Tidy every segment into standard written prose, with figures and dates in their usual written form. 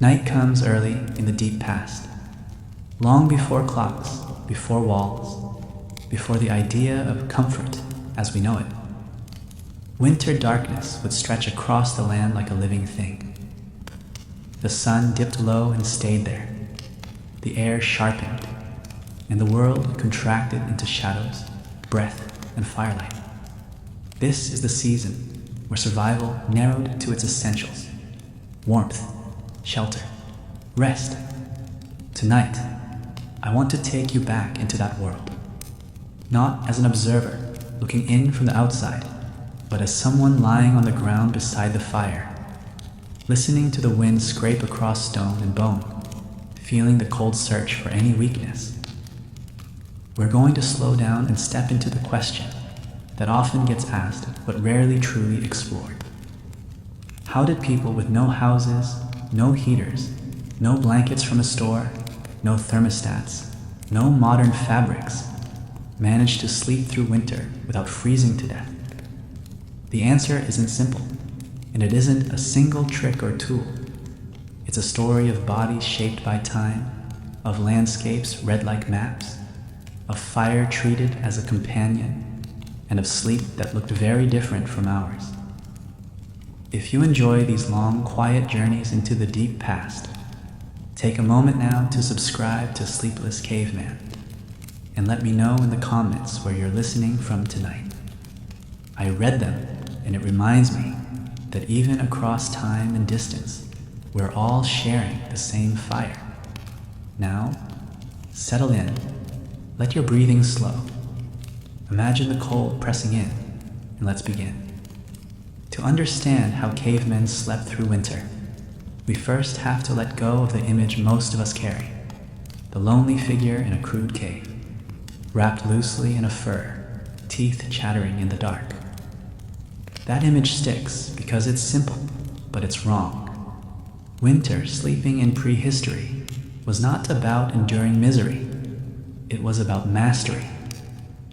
Night comes early in the deep past, long before clocks, before walls, before the idea of comfort as we know it. Winter darkness would stretch across the land like a living thing. The sun dipped low and stayed there. The air sharpened, and the world contracted into shadows, breath, and firelight. This is the season where survival narrowed to its essentials: warmth, shelter, rest. Tonight, I want to take you back into that world, not as an observer looking in from the outside, but as someone lying on the ground beside the fire, listening to the wind scrape across stone and bone, feeling the cold search for any weakness. We're going to slow down and step into the question that often gets asked but rarely truly explored. How did people with no houses, no heaters, no blankets from a store, no thermostats, no modern fabrics, manage to sleep through winter without freezing to death? The answer isn't simple, and it isn't a single trick or tool. It's a story of bodies shaped by time, of landscapes read like maps, of fire treated as a companion, and of sleep that looked very different from ours. If you enjoy these long, quiet journeys into the deep past, take a moment now to subscribe to Sleepless Caveman, and let me know in the comments where you're listening from tonight. I read them, and it reminds me that even across time and distance, we're all sharing the same fire. Now, settle in. Let your breathing slow. Imagine the cold pressing in, and let's begin. To understand how cavemen slept through winter, we first have to let go of the image most of us carry: the lonely figure in a crude cave, wrapped loosely in a fur, teeth chattering in the dark. That image sticks because it's simple, but it's wrong. Winter sleeping in prehistory was not about enduring misery. It was about mastery.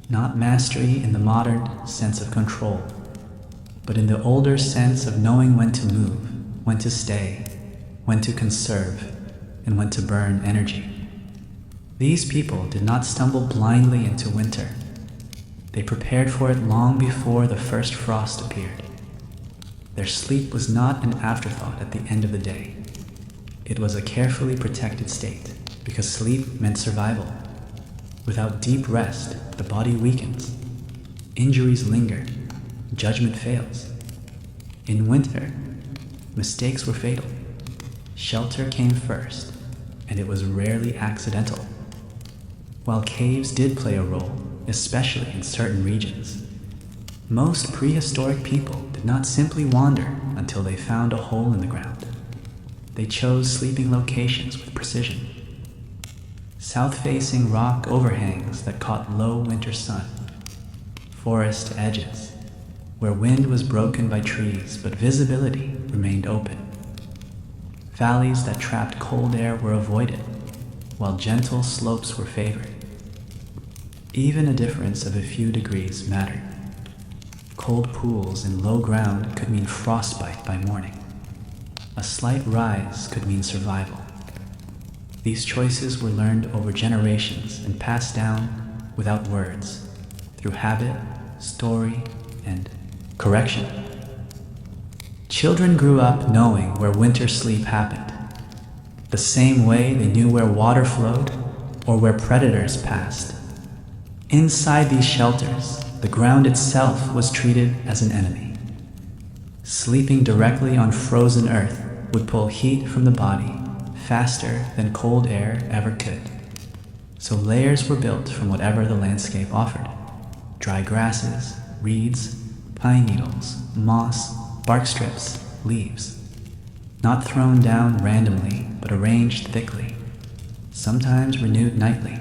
Not mastery in the modern sense of control, but in the older sense of knowing when to move, when to stay, when to conserve, and when to burn energy. These people did not stumble blindly into winter. They prepared for it long before the first frost appeared. Their sleep was not an afterthought at the end of the day. It was a carefully protected state, because sleep meant survival. Without deep rest, the body weakens. Injuries linger. Judgment fails. In winter, mistakes were fatal. Shelter came first, and it was rarely accidental. While caves did play a role, especially in certain regions, most prehistoric people did not simply wander until they found a hole in the ground. They chose sleeping locations with precision. South-facing rock overhangs that caught low winter sun, forest edges where wind was broken by trees but visibility remained open, valleys that trapped cold air were avoided, while gentle slopes were favored. Even a difference of a few degrees mattered. Cold pools in low ground could mean frostbite by morning. A slight rise could mean survival. These choices were learned over generations and passed down without words, through habit, story, and correction. Children grew up knowing where winter sleep happened, the same way they knew where water flowed or where predators passed. Inside these shelters, the ground itself was treated as an enemy. Sleeping directly on frozen earth would pull heat from the body faster than cold air ever could. So layers were built from whatever the landscape offered: dry grasses, reeds, pine needles, moss, bark strips, leaves. Not thrown down randomly, but arranged thickly, sometimes renewed nightly.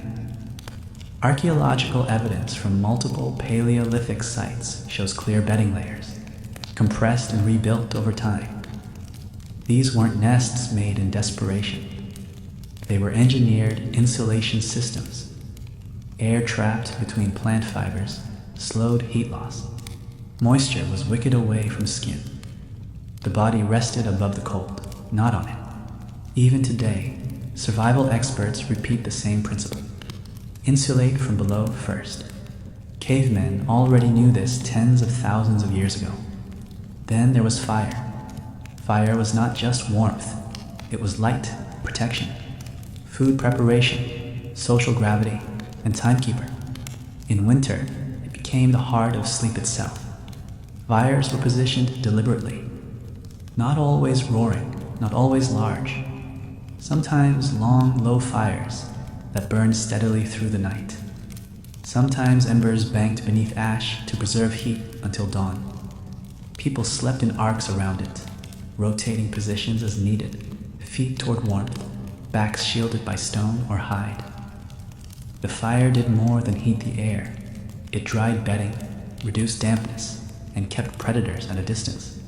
Archaeological evidence from multiple Paleolithic sites shows clear bedding layers, compressed and rebuilt over time. These weren't nests made in desperation. They were engineered insulation systems. Air trapped between plant fibers slowed heat loss. Moisture was wicked away from skin. The body rested above the cold, not on it. Even today, survival experts repeat the same principle. Insulate from below first. Cavemen already knew this tens of thousands of years ago. Then there was fire. Fire was not just warmth, it was light, protection, food preparation, social gravity, and timekeeper. In winter, it became the heart of sleep itself. Fires were positioned deliberately, not always roaring, not always large. Sometimes long, low fires that burned steadily through the night. Sometimes embers banked beneath ash to preserve heat until dawn. People slept in arcs around it, rotating positions as needed, feet toward warmth, backs shielded by stone or hide. The fire did more than heat the air. It dried bedding, reduced dampness, and kept predators at a distance.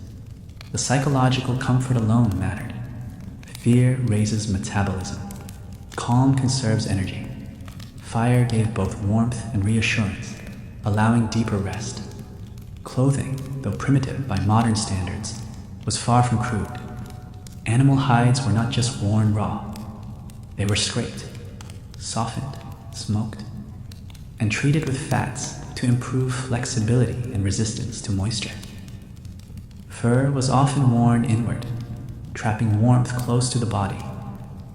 The psychological comfort alone mattered. Fear raises metabolism. Calm conserves energy. Fire gave both warmth and reassurance, allowing deeper rest. Clothing, though primitive by modern standards, was far from crude. Animal hides were not just worn raw. They were scraped, softened, smoked, and treated with fats to improve flexibility and resistance to moisture. Fur was often worn inward, trapping warmth close to the body,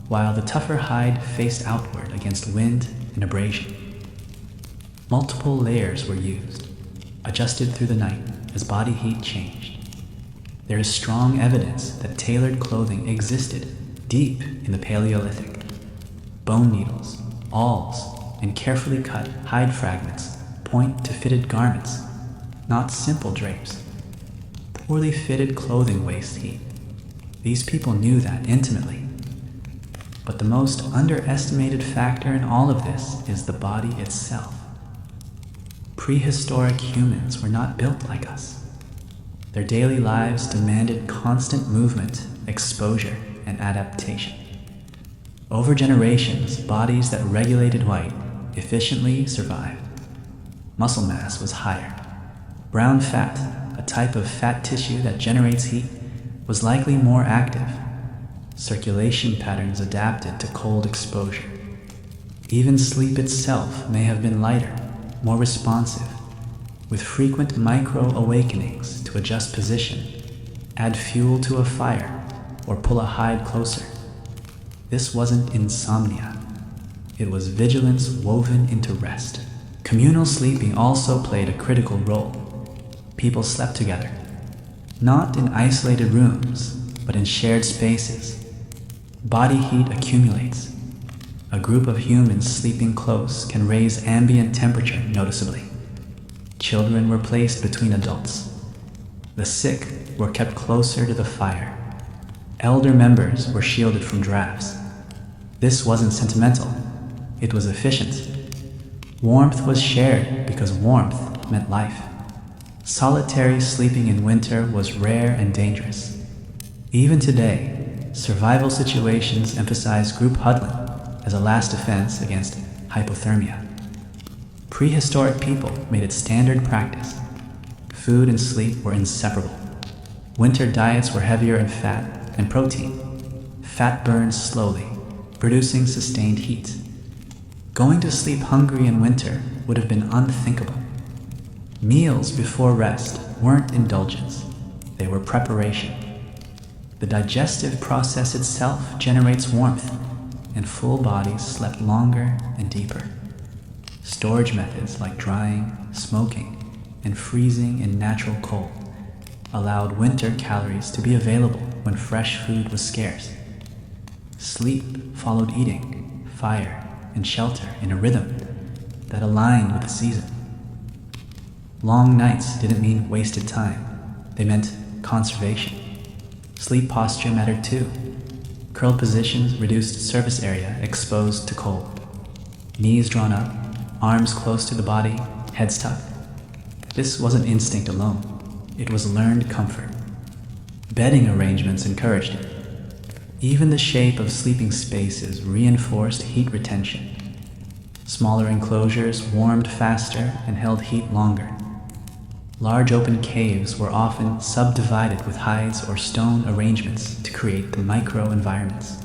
while the tougher hide faced outward against wind and abrasion. Multiple layers were used, adjusted through the night as body heat changed. There is strong evidence that tailored clothing existed deep in the Paleolithic. Bone needles, awls, and carefully cut hide fragments point to fitted garments, not simple drapes. Poorly fitted clothing wastes heat. These people knew that intimately. But the most underestimated factor in all of this is the body itself. Prehistoric humans were not built like us. Their daily lives demanded constant movement, exposure, and adaptation. Over generations, bodies that regulated weight efficiently survived. Muscle mass was higher. Brown fat, a type of fat tissue that generates heat, was likely more active. Circulation patterns adapted to cold exposure. Even sleep itself may have been lighter, more responsive, with frequent micro-awakenings to adjust position, add fuel to a fire, or pull a hide closer. This wasn't insomnia. It was vigilance woven into rest. Communal sleeping also played a critical role. People slept together, not in isolated rooms, but in shared spaces. Body heat accumulates. A group of humans sleeping close can raise ambient temperature noticeably. Children were placed between adults. The sick were kept closer to the fire. Elder members were shielded from drafts. This wasn't sentimental. It was efficient. Warmth was shared because warmth meant life. Solitary sleeping in winter was rare and dangerous. Even today, survival situations emphasize group huddling as a last defense against hypothermia. Prehistoric people made it standard practice. Food and sleep were inseparable. Winter diets were heavier in fat and protein. Fat burned slowly, producing sustained heat. Going to sleep hungry in winter would have been unthinkable. Meals before rest weren't indulgence, they were preparation. The digestive process itself generates warmth, and full bodies slept longer and deeper. Storage methods like drying, smoking, and freezing in natural cold allowed winter calories to be available when fresh food was scarce. Sleep followed eating, fire, and shelter in a rhythm that aligned with the season. Long nights didn't mean wasted time. They meant conservation. Sleep posture mattered too. Curled positions reduced surface area exposed to cold. Knees drawn up, arms close to the body, heads tucked. This wasn't instinct alone. It was learned comfort. Bedding arrangements encouraged it. Even the shape of sleeping spaces reinforced heat retention. Smaller enclosures warmed faster and held heat longer. Large open caves were often subdivided with hides or stone arrangements to create the micro-environments.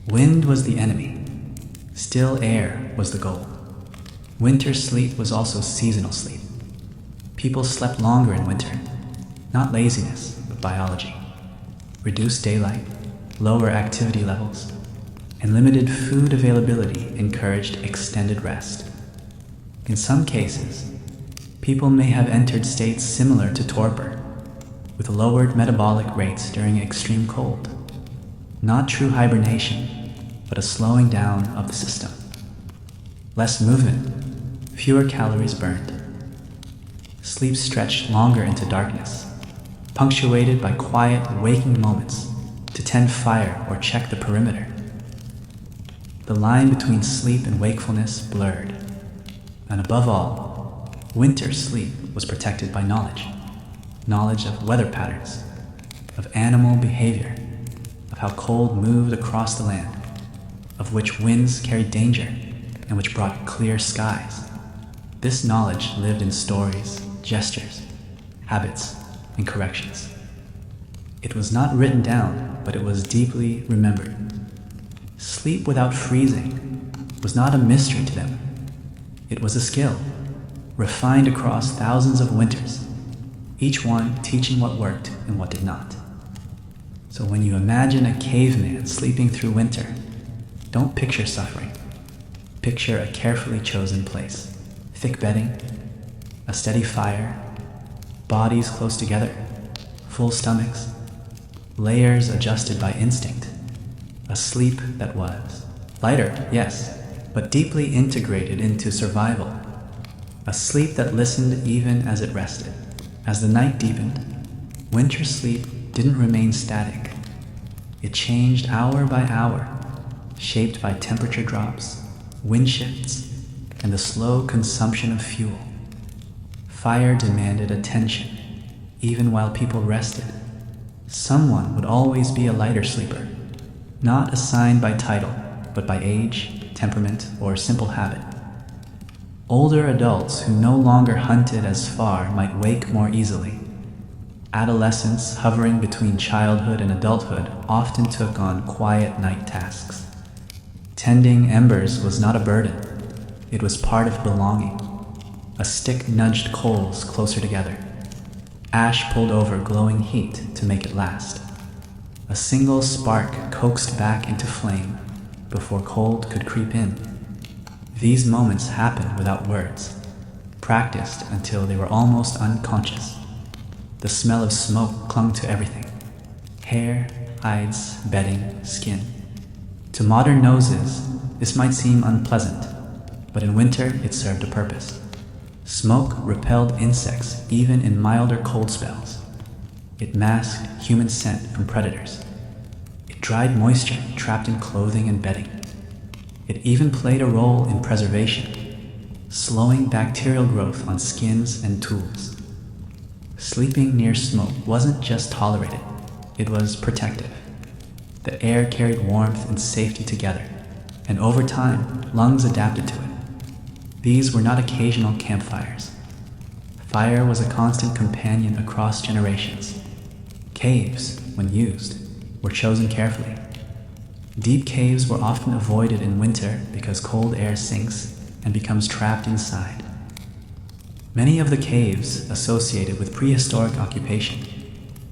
Wind was the enemy. Still air was the goal. Winter sleep was also seasonal sleep. People slept longer in winter, not laziness, but biology. Reduced daylight, lower activity levels, and limited food availability encouraged extended rest. In some cases, people may have entered states similar to torpor, with lowered metabolic rates during extreme cold. Not true hibernation, but a slowing down of the system. Less movement, fewer calories burned. Sleep stretched longer into darkness, punctuated by quiet, waking moments to tend fire or check the perimeter. The line between sleep and wakefulness blurred, and above all, winter sleep was protected by knowledge. Knowledge of weather patterns, of animal behavior, of how cold moved across the land, of which winds carried danger and which brought clear skies. This knowledge lived in stories, gestures, habits, and corrections. It was not written down, but it was deeply remembered. Sleep without freezing was not a mystery to them. It was a skill, refined across thousands of winters, each one teaching what worked and what did not. So when you imagine a caveman sleeping through winter, don't picture suffering. Picture a carefully chosen place, thick bedding, a steady fire, bodies close together, full stomachs, layers adjusted by instinct, a sleep that was lighter, yes, but deeply integrated into survival, a sleep that listened even as it rested. As the night deepened, winter sleep didn't remain static. It changed hour by hour, shaped by temperature drops, wind shifts, and the slow consumption of fuel. Fire demanded attention, even while people rested. Someone would always be a lighter sleeper, not assigned by title, but by age, temperament, or simple habit. Older adults who no longer hunted as far might wake more easily. Adolescents hovering between childhood and adulthood often took on quiet night tasks. Tending embers was not a burden. It was part of belonging. A stick nudged coals closer together. Ash pulled over glowing heat to make it last. A single spark coaxed back into flame before cold could creep in. These moments happened without words, practiced until they were almost unconscious. The smell of smoke clung to everything: hair, hides, bedding, skin. To modern noses, this might seem unpleasant, but in winter it served a purpose. Smoke repelled insects even in milder cold spells. It masked human scent from predators. It dried moisture trapped in clothing and bedding. It even played a role in preservation, slowing bacterial growth on skins and tools. Sleeping near smoke wasn't just tolerated, it was protective. The air carried warmth and safety together, and over time, lungs adapted to it. These were not occasional campfires. Fire was a constant companion across generations. Caves, when used, were chosen carefully. Deep caves were often avoided in winter because cold air sinks and becomes trapped inside. Many of the caves associated with prehistoric occupation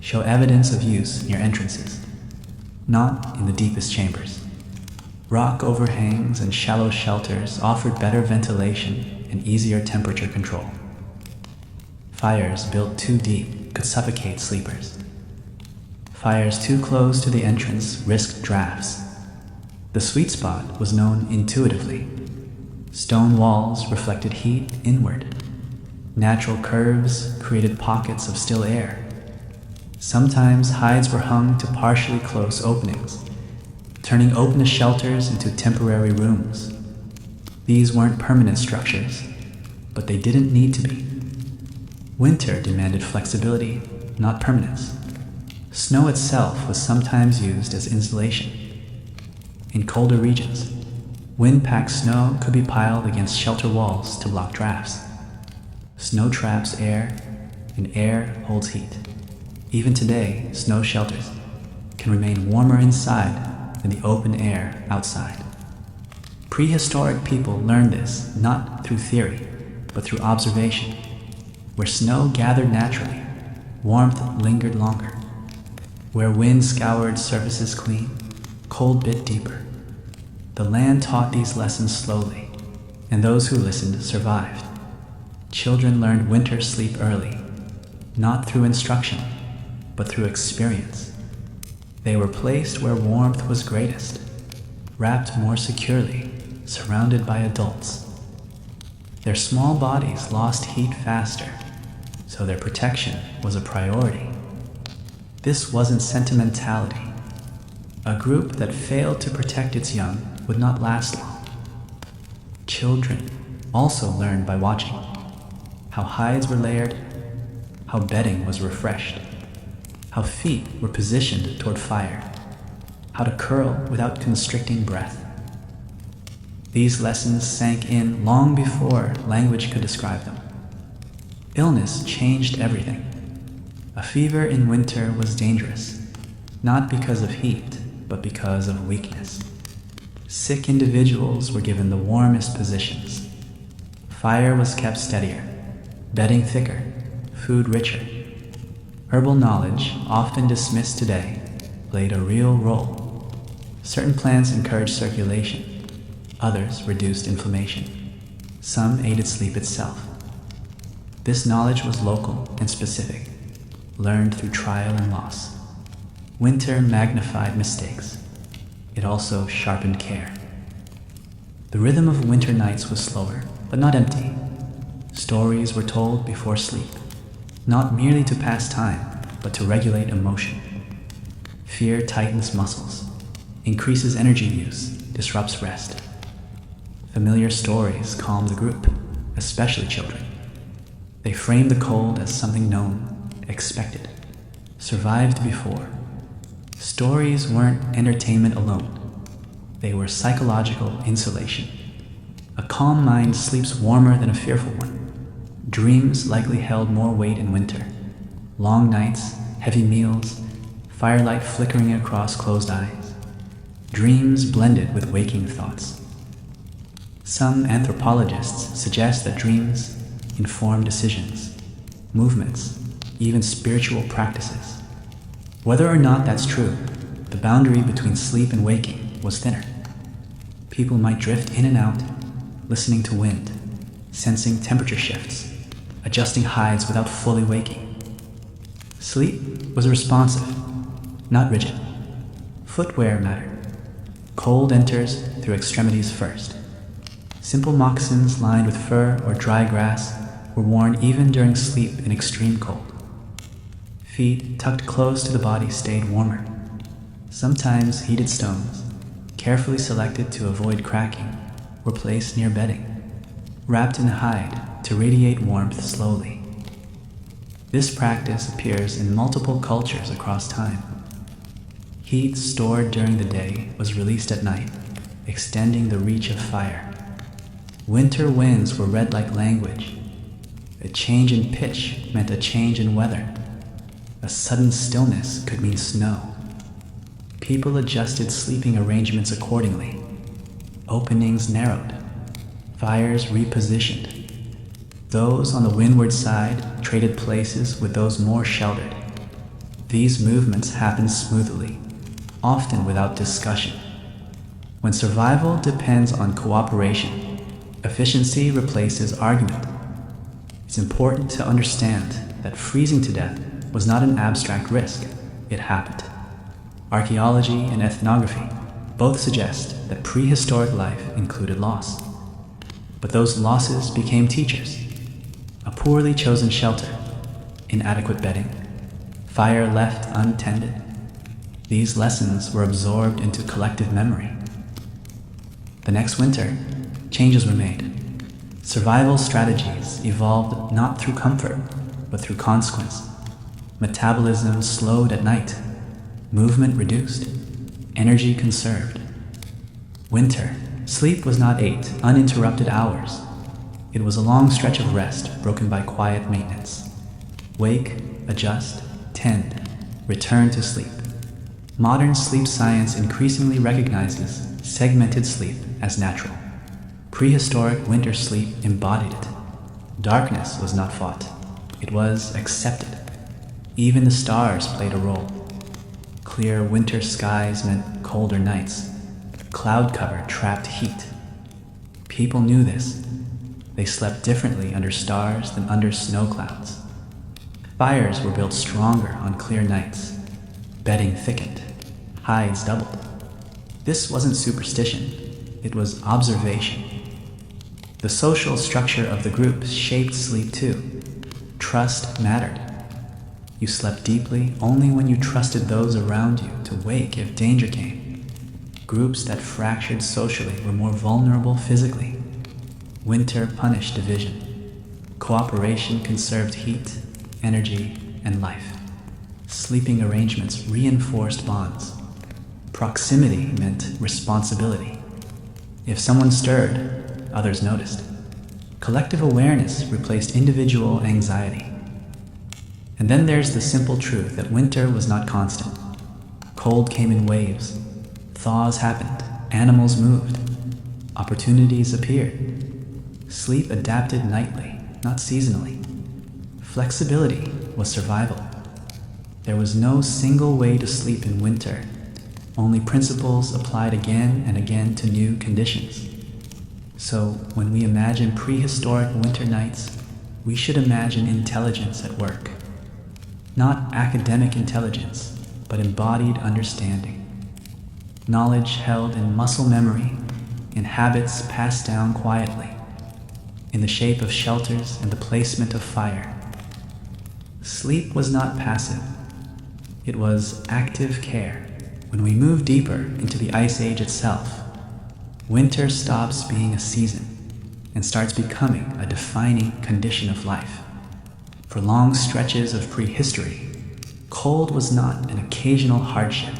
show evidence of use near entrances, not in the deepest chambers. Rock overhangs and shallow shelters offered better ventilation and easier temperature control. Fires built too deep could suffocate sleepers. Fires too close to the entrance risked drafts. The sweet spot was known intuitively. Stone walls reflected heat inward. Natural curves created pockets of still air. Sometimes hides were hung to partially close openings, turning open shelters into temporary rooms. These weren't permanent structures, but they didn't need to be. Winter demanded flexibility, not permanence. Snow itself was sometimes used as insulation. In colder regions, wind-packed snow could be piled against shelter walls to block drafts. Snow traps air, and air holds heat. Even today, snow shelters can remain warmer inside in the open air outside. Prehistoric people learned this not through theory, but through observation. Where snow gathered naturally, warmth lingered longer. Where wind scoured surfaces clean, cold bit deeper. The land taught these lessons slowly, and those who listened survived. Children learned winter sleep early, not through instruction, but through experience. They were placed where warmth was greatest, wrapped more securely, surrounded by adults. Their small bodies lost heat faster, so their protection was a priority. This wasn't sentimentality. A group that failed to protect its young would not last long. Children also learned by watching how hides were layered, how bedding was refreshed, how feet were positioned toward fire, how to curl without constricting breath. These lessons sank in long before language could describe them. Illness changed everything. A fever in winter was dangerous, not because of heat, but because of weakness. Sick individuals were given the warmest positions. Fire was kept steadier, bedding thicker, food richer. Herbal knowledge, often dismissed today, played a real role. Certain plants encouraged circulation, others reduced inflammation. Some aided sleep itself. This knowledge was local and specific, learned through trial and loss. Winter magnified mistakes. It also sharpened care. The rhythm of winter nights was slower, but not empty. Stories were told before sleep, not merely to pass time, but to regulate emotion. Fear tightens muscles, increases energy use, disrupts rest. Familiar stories calm the group, especially children. They frame the cold as something known, expected, survived before. Stories weren't entertainment alone. They were psychological insulation. A calm mind sleeps warmer than a fearful one. Dreams likely held more weight in winter. Long nights, heavy meals, firelight flickering across closed eyes. Dreams blended with waking thoughts. Some anthropologists suggest that dreams inform decisions, movements, even spiritual practices. Whether or not that's true, the boundary between sleep and waking was thinner. People might drift in and out, listening to wind, sensing temperature shifts, adjusting hides without fully waking. Sleep was responsive, not rigid. Footwear mattered. Cold enters through extremities first. Simple moccasins lined with fur or dry grass were worn even during sleep in extreme cold. Feet tucked close to the body stayed warmer. Sometimes heated stones, carefully selected to avoid cracking, were placed near bedding, wrapped in hide to radiate warmth slowly. This practice appears in multiple cultures across time. Heat stored during the day was released at night, extending the reach of fire. Winter winds were read like language. A change in pitch meant a change in weather. A sudden stillness could mean snow. People adjusted sleeping arrangements accordingly. Openings narrowed. Fires repositioned. Those on the windward side traded places with those more sheltered. These movements happened smoothly, often without discussion. When survival depends on cooperation, efficiency replaces argument. It's important to understand that freezing to death was not an abstract risk, it happened. Archaeology and ethnography both suggest that prehistoric life included loss. But those losses became teachers. A poorly chosen shelter, inadequate bedding, fire left untended. These lessons were absorbed into collective memory. The next winter, changes were made. Survival strategies evolved not through comfort, but through consequence. Metabolism slowed at night, movement reduced, energy conserved. Winter, sleep was not 8 uninterrupted hours. It was a long stretch of rest broken by quiet maintenance. Wake, adjust, tend, return to sleep. Modern sleep science increasingly recognizes segmented sleep as natural. Prehistoric winter sleep embodied it. Darkness was not fought, it was accepted. Even the stars played a role. Clear winter skies meant colder nights. Cloud cover trapped heat. People knew this. They slept differently under stars than under snow clouds. Fires were built stronger on clear nights. Bedding thickened. Hides doubled. This wasn't superstition. It was observation. The social structure of the group shaped sleep too. Trust mattered. You slept deeply only when you trusted those around you to wake if danger came. Groups that fractured socially were more vulnerable physically. Winter punished division. Cooperation conserved heat, energy, and life. Sleeping arrangements reinforced bonds. Proximity meant responsibility. If someone stirred, others noticed. Collective awareness replaced individual anxiety. And then there's the simple truth that winter was not constant. Cold came in waves. Thaws happened. Animals moved. Opportunities appeared. Sleep adapted nightly, not seasonally. Flexibility was survival. There was no single way to sleep in winter. Only principles applied again and again to new conditions. So when we imagine prehistoric winter nights, we should imagine intelligence at work. Not academic intelligence, but embodied understanding. Knowledge held in muscle memory, in habits passed down quietly, in the shape of shelters and the placement of fire. Sleep was not passive. It was active care. When we move deeper into the Ice Age itself, winter stops being a season and starts becoming a defining condition of life. For long stretches of prehistory, cold was not an occasional hardship.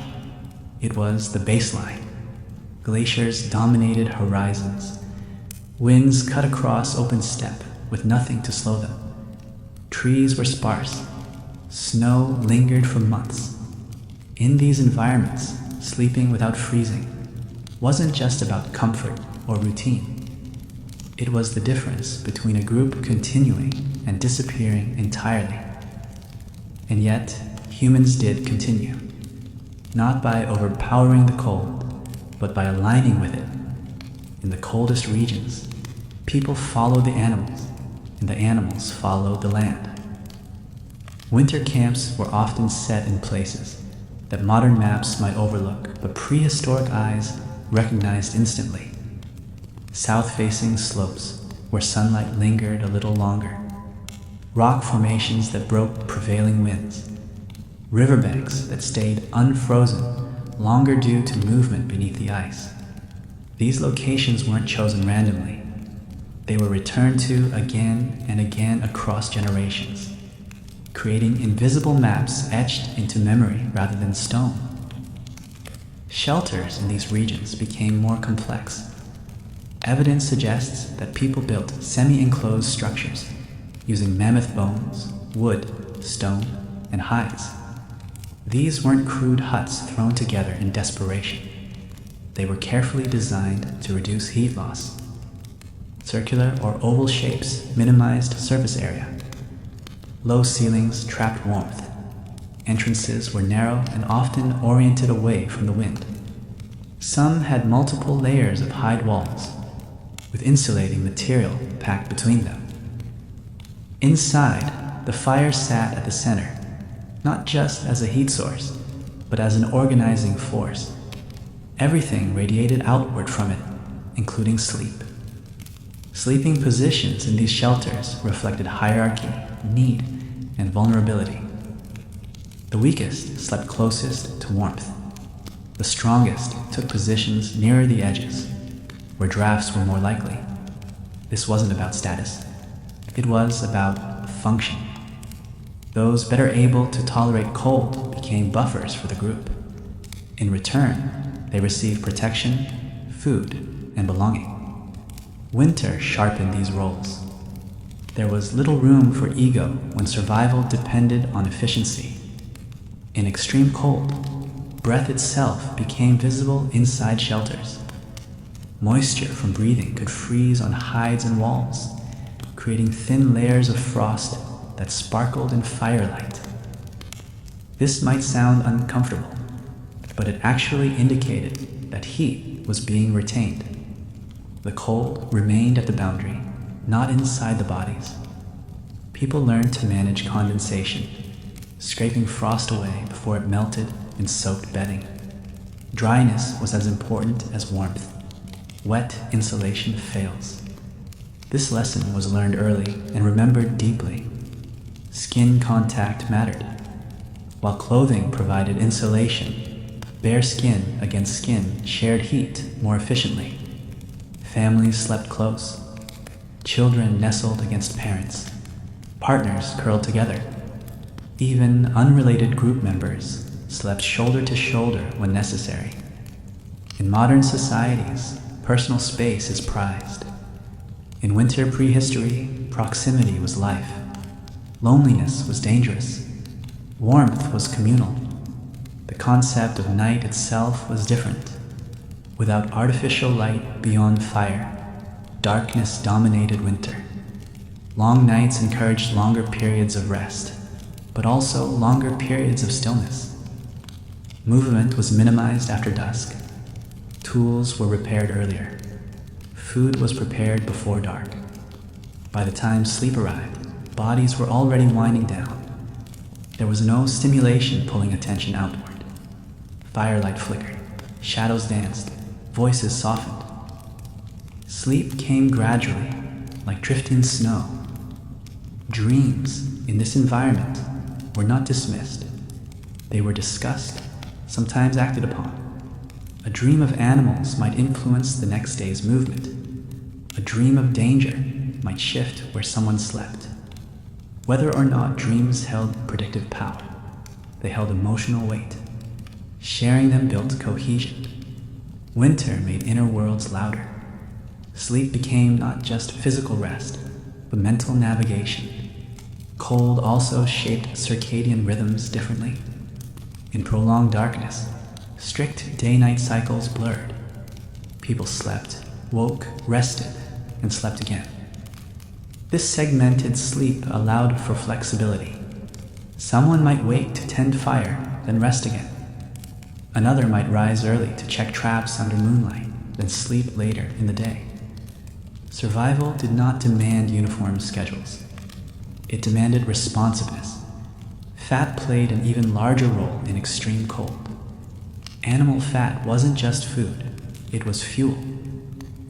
It was the baseline. Glaciers dominated horizons. Winds cut across open steppe with nothing to slow them. Trees were sparse. Snow lingered for months. In these environments, sleeping without freezing wasn't just about comfort or routine. It was the difference between a group continuing and disappearing entirely. And yet, humans did continue. Not by overpowering the cold, but by aligning with it. In the coldest regions, people followed the animals, and the animals followed the land. Winter camps were often set in places that modern maps might overlook, but prehistoric eyes recognized instantly. South-facing slopes where sunlight lingered a little longer. Rock formations that broke prevailing winds. Riverbanks that stayed unfrozen longer due to movement beneath the ice. These locations weren't chosen randomly. They were returned to again and again across generations, creating invisible maps etched into memory rather than stone. Shelters in these regions became more complex. Evidence suggests that people built semi-enclosed structures using mammoth bones, wood, stone, and hides. These weren't crude huts thrown together in desperation. They were carefully designed to reduce heat loss. Circular or oval shapes minimized surface area. Low ceilings trapped warmth. Entrances were narrow and often oriented away from the wind. Some had multiple layers of hide walls, with insulating material packed between them. Inside, the fire sat at the center, not just as a heat source, but as an organizing force. Everything radiated outward from it, including sleep. Sleeping positions in these shelters reflected hierarchy, need, and vulnerability. The weakest slept closest to warmth. The strongest took positions nearer the edges, where drafts were more likely. This wasn't about status. It was about function. Those better able to tolerate cold became buffers for the group. In return, they received protection, food, and belonging. Winter sharpened these roles. There was little room for ego when survival depended on efficiency. In extreme cold, breath itself became visible inside shelters. Moisture from breathing could freeze on hides and walls, creating thin layers of frost that sparkled in firelight. This might sound uncomfortable, but it actually indicated that heat was being retained. The cold remained at the boundary, not inside the bodies. People learned to manage condensation, scraping frost away before it melted in soaked bedding. Dryness was as important as warmth. Wet insulation fails. This lesson was learned early and remembered deeply. Skin contact mattered. While clothing provided insulation, bare skin against skin shared heat more efficiently. Families slept close. Children nestled against parents. Partners curled together. Even unrelated group members slept shoulder to shoulder when necessary. In modern societies, personal space is prized. In winter prehistory, proximity was life. Loneliness was dangerous. Warmth was communal. The concept of night itself was different. Without artificial light beyond fire, darkness dominated winter. Long nights encouraged longer periods of rest, but also longer periods of stillness. Movement was minimized after dusk. Tools were repaired earlier. Food was prepared before dark. By the time sleep arrived, bodies were already winding down. There was no stimulation pulling attention outward. Firelight flickered, shadows danced, voices softened. Sleep came gradually, like drifting snow. Dreams in this environment were not dismissed. They were discussed, sometimes acted upon. A dream of animals might influence the next day's movement. A dream of danger might shift where someone slept. Whether or not dreams held predictive power, they held emotional weight. Sharing them built cohesion. Winter made inner worlds louder. Sleep became not just physical rest, but mental navigation. Cold also shaped circadian rhythms differently. In prolonged darkness, strict day-night cycles blurred. People slept, woke, rested, and slept again. This segmented sleep allowed for flexibility. Someone might wait to tend fire, then rest again. Another might rise early to check traps under moonlight, then sleep later in the day. Survival did not demand uniform schedules. It demanded responsiveness. Fat played an even larger role in extreme cold. Animal fat wasn't just food, it was fuel.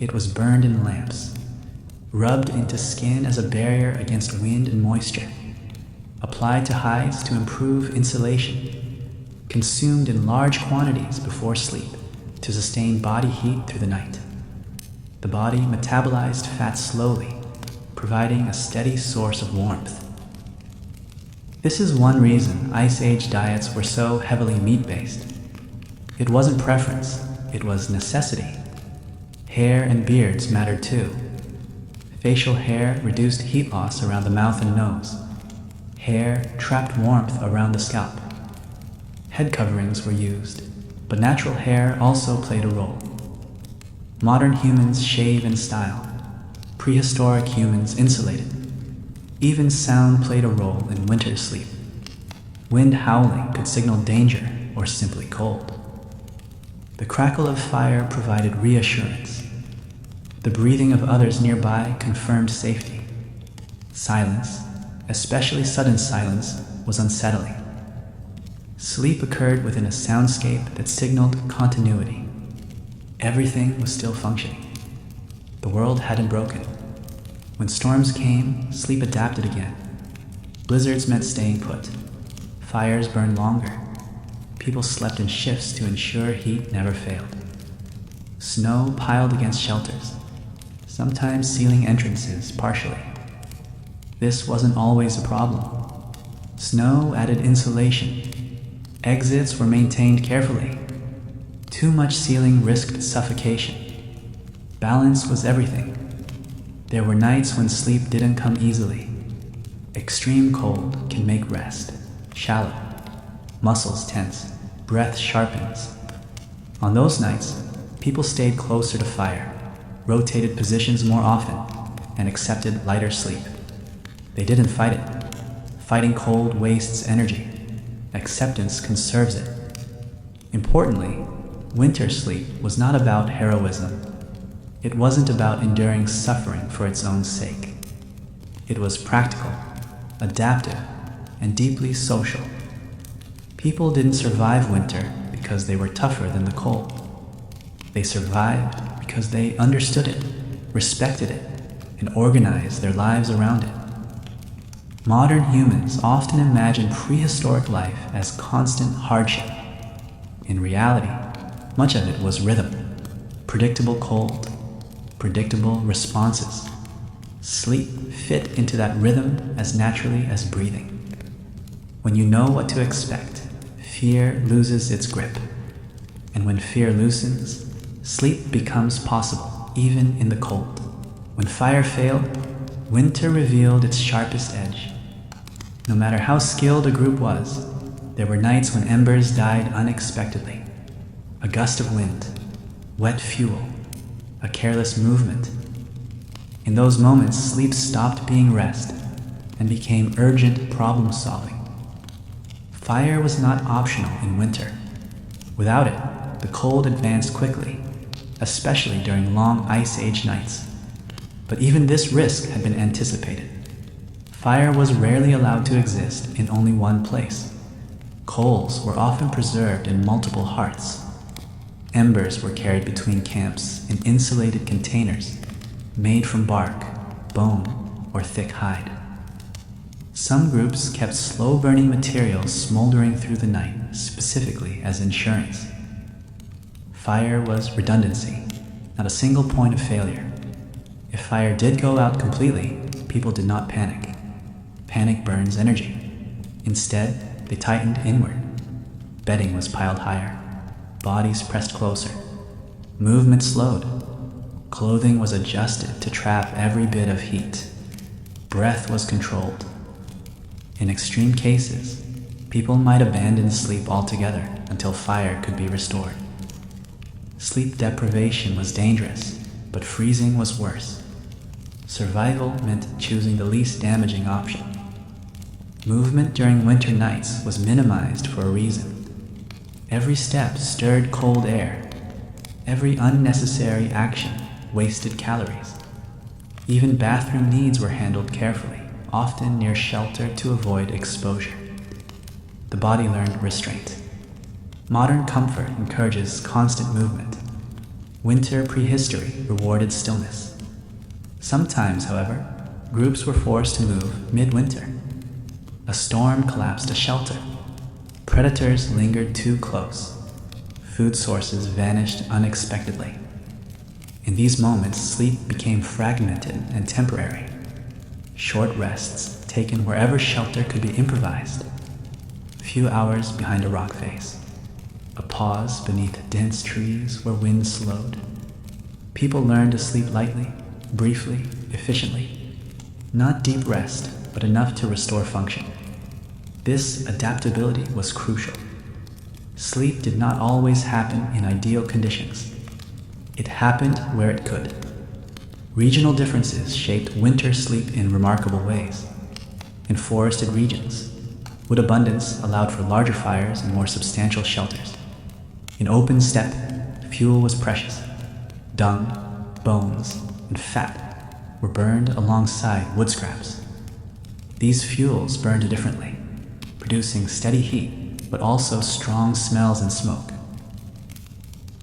It was burned in lamps, rubbed into skin as a barrier against wind and moisture, applied to hides to improve insulation, consumed in large quantities before sleep to sustain body heat through the night. The body metabolized fat slowly, providing a steady source of warmth. This is one reason Ice Age diets were so heavily meat-based. It wasn't preference, it was necessity. Hair and beards mattered too. Facial hair reduced heat loss around the mouth and nose. Hair trapped warmth around the scalp. Head coverings were used, but natural hair also played a role. Modern humans shave in style. Prehistoric humans insulated. Even sound played a role in winter sleep. Wind howling could signal danger or simply cold. The crackle of fire provided reassurance. The breathing of others nearby confirmed safety. Silence, especially sudden silence, was unsettling. Sleep occurred within a soundscape that signaled continuity. Everything was still functioning. The world hadn't broken. When storms came, sleep adapted again. Blizzards meant staying put. Fires burned longer. People slept in shifts to ensure heat never failed. Snow piled against shelters, sometimes sealing entrances partially. This wasn't always a problem. Snow added insulation. Exits were maintained carefully. Too much sealing risked suffocation. Balance was everything. There were nights when sleep didn't come easily. Extreme cold can make rest shallow, muscles tense, breath sharpens. On those nights, people stayed closer to fire, rotated positions more often, and accepted lighter sleep. They didn't fight it. Fighting cold wastes energy. Acceptance conserves it. Importantly, winter sleep was not about heroism. It wasn't about enduring suffering for its own sake. It was practical, adaptive, and deeply social. People didn't survive winter because they were tougher than the cold. They survived because they understood it, respected it, and organized their lives around it. Modern humans often imagine prehistoric life as constant hardship. In reality, much of it was rhythm, predictable cold, predictable responses. Sleep fit into that rhythm as naturally as breathing. When you know what to expect, fear loses its grip. And when fear loosens, sleep becomes possible, even in the cold. When fire failed, winter revealed its sharpest edge. No matter how skilled a group was, there were nights when embers died unexpectedly. A gust of wind, wet fuel, a careless movement. In those moments, sleep stopped being rest and became urgent problem solving. Fire was not optional in winter. Without it, the cold advanced quickly, especially during long ice age nights. But even this risk had been anticipated. Fire was rarely allowed to exist in only one place. Coals were often preserved in multiple hearths. Embers were carried between camps in insulated containers made from bark, bone, or thick hide. Some groups kept slow-burning materials smoldering through the night, specifically as insurance. Fire was redundancy, not a single point of failure. If fire did go out completely, people did not panic. Panic burns energy. Instead, they tightened inward. Bedding was piled higher. Bodies pressed closer. Movement slowed. Clothing was adjusted to trap every bit of heat. Breath was controlled. In extreme cases, people might abandon sleep altogether until fire could be restored. Sleep deprivation was dangerous, but freezing was worse. Survival meant choosing the least damaging option. Movement during winter nights was minimized for a reason. Every step stirred cold air. Every unnecessary action wasted calories. Even bathroom needs were handled carefully, often near shelter to avoid exposure. The body learned restraint. Modern comfort encourages constant movement. Winter prehistory rewarded stillness. Sometimes, however, groups were forced to move midwinter. A storm collapsed a shelter. Predators lingered too close. Food sources vanished unexpectedly. In these moments, sleep became fragmented and temporary. Short rests taken wherever shelter could be improvised. A few hours behind a rock face. A pause beneath dense trees where wind slowed. People learned to sleep lightly, briefly, efficiently. Not deep rest, but enough to restore function. This adaptability was crucial. Sleep did not always happen in ideal conditions. It happened where it could. Regional differences shaped winter sleep in remarkable ways. In forested regions, wood abundance allowed for larger fires and more substantial shelters. In open steppe, fuel was precious. Dung, bones, and fat were burned alongside wood scraps. These fuels burned differently, producing steady heat, but also strong smells and smoke.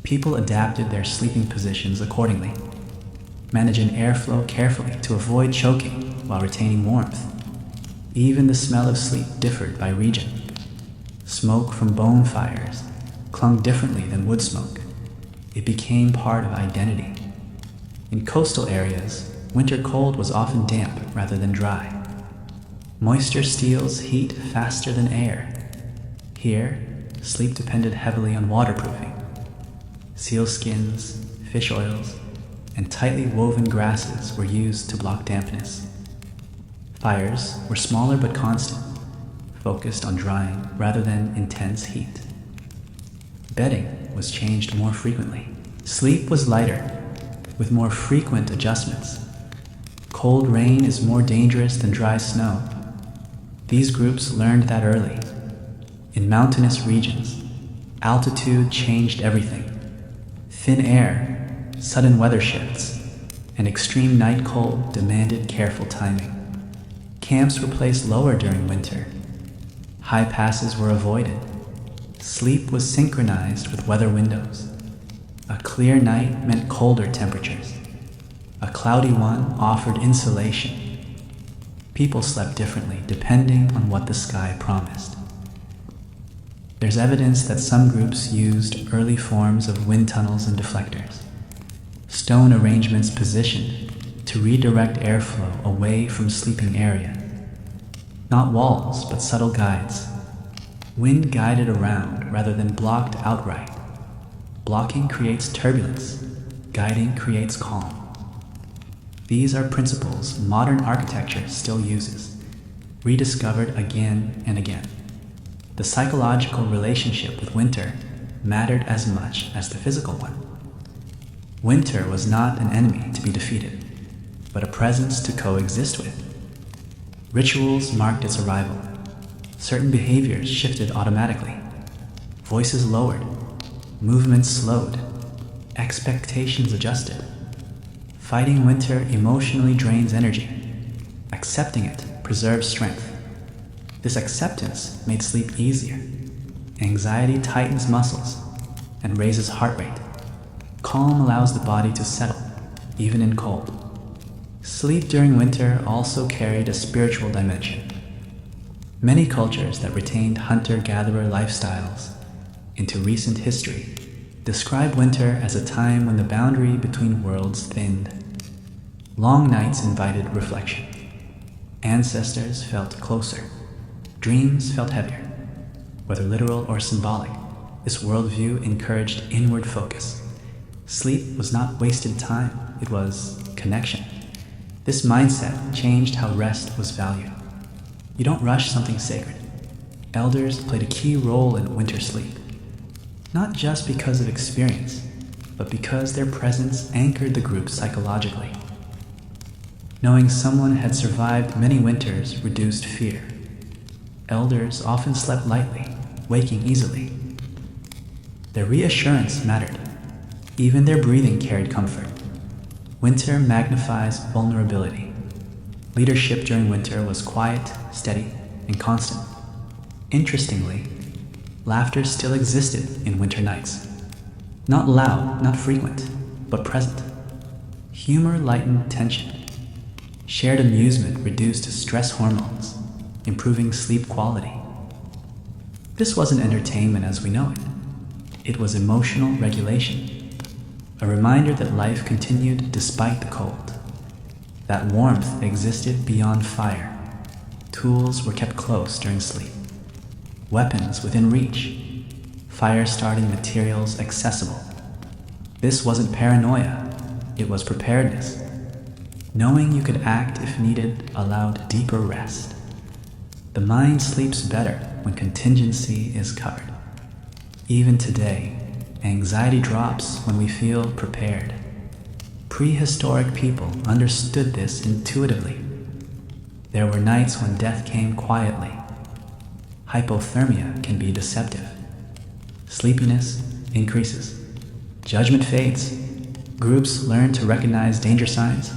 People adapted their sleeping positions accordingly, managing airflow carefully to avoid choking while retaining warmth. Even the smell of sleep differed by region. Smoke from bone fires clung differently than wood smoke. It became part of identity. In coastal areas, winter cold was often damp rather than dry. Moisture steals heat faster than air. Here, sleep depended heavily on waterproofing. Seal skins, fish oils, and tightly woven grasses were used to block dampness. Fires were smaller but constant, focused on drying rather than intense heat. Bedding was changed more frequently. Sleep was lighter, with more frequent adjustments. Cold rain is more dangerous than dry snow. These groups learned that early. In mountainous regions, altitude changed everything. Thin air, sudden weather shifts, and extreme night cold demanded careful timing. Camps were placed lower during winter. High passes were avoided. Sleep was synchronized with weather windows. A clear night meant colder temperatures. A cloudy one offered insulation. People slept differently depending on what the sky promised. There's evidence that some groups used early forms of wind tunnels and deflectors, stone arrangements positioned to redirect airflow away from sleeping areas. Not walls, but subtle guides. Wind guided around rather than blocked outright. Blocking creates turbulence. Guiding creates calm. These are principles modern architecture still uses, rediscovered again and again. The psychological relationship with winter mattered as much as the physical one. Winter was not an enemy to be defeated, but a presence to coexist with. Rituals marked its arrival. Certain behaviors shifted automatically. Voices lowered. Movements slowed. Expectations adjusted. Fighting winter emotionally drains energy. Accepting it preserves strength. This acceptance made sleep easier. Anxiety tightens muscles and raises heart rate. Calm allows the body to settle, even in cold. Sleep during winter also carried a spiritual dimension. Many cultures that retained hunter-gatherer lifestyles into recent history describe winter as a time when the boundary between worlds thinned. Long nights invited reflection. Ancestors felt closer. Dreams felt heavier. Whether literal or symbolic, this worldview encouraged inward focus. Sleep was not wasted time, it was connection. This mindset changed how rest was valued. You don't rush something sacred. Elders played a key role in winter sleep, not just because of experience, but because their presence anchored the group psychologically. Knowing someone had survived many winters reduced fear. Elders often slept lightly, waking easily. Their reassurance mattered. Even their breathing carried comfort. Winter magnifies vulnerability. Leadership during winter was quiet, steady, and constant. Interestingly, laughter still existed in winter nights. Not loud, not frequent, but present. Humor lightened tension. Shared amusement reduced stress hormones, improving sleep quality. This wasn't entertainment as we know it. It was emotional regulation. A reminder that life continued despite the cold. That warmth existed beyond fire. Tools were kept close during sleep. Weapons within reach. Fire-starting materials accessible. This wasn't paranoia, it was preparedness. Knowing you could act if needed allowed deeper rest. The mind sleeps better when contingency is covered. Even today, anxiety drops when we feel prepared. Prehistoric people understood this intuitively. There were nights when death came quietly. Hypothermia can be deceptive. Sleepiness increases. Judgment fades. Groups learn to recognize danger signs,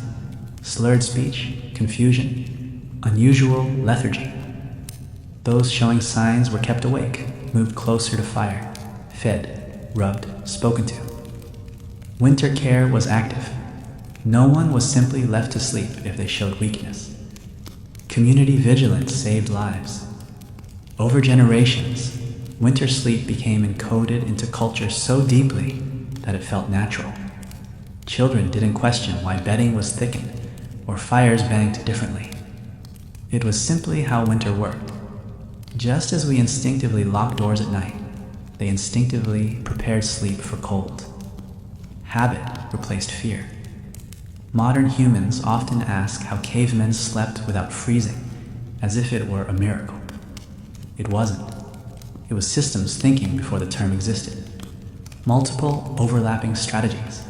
slurred speech, confusion, unusual lethargy. Those showing signs were kept awake, moved closer to fire, fed, rubbed, spoken to. Winter care was active. No one was simply left to sleep if they showed weakness. Community vigilance saved lives. Over generations, winter sleep became encoded into culture so deeply that it felt natural. Children didn't question why bedding was thickened or fires banked differently. It was simply how winter worked. Just as we instinctively lock doors at night, they instinctively prepared sleep for cold. Habit replaced fear. Modern humans often ask how cavemen slept without freezing, as if it were a miracle. It wasn't. It was systems thinking before the term existed. multiple overlapping strategies: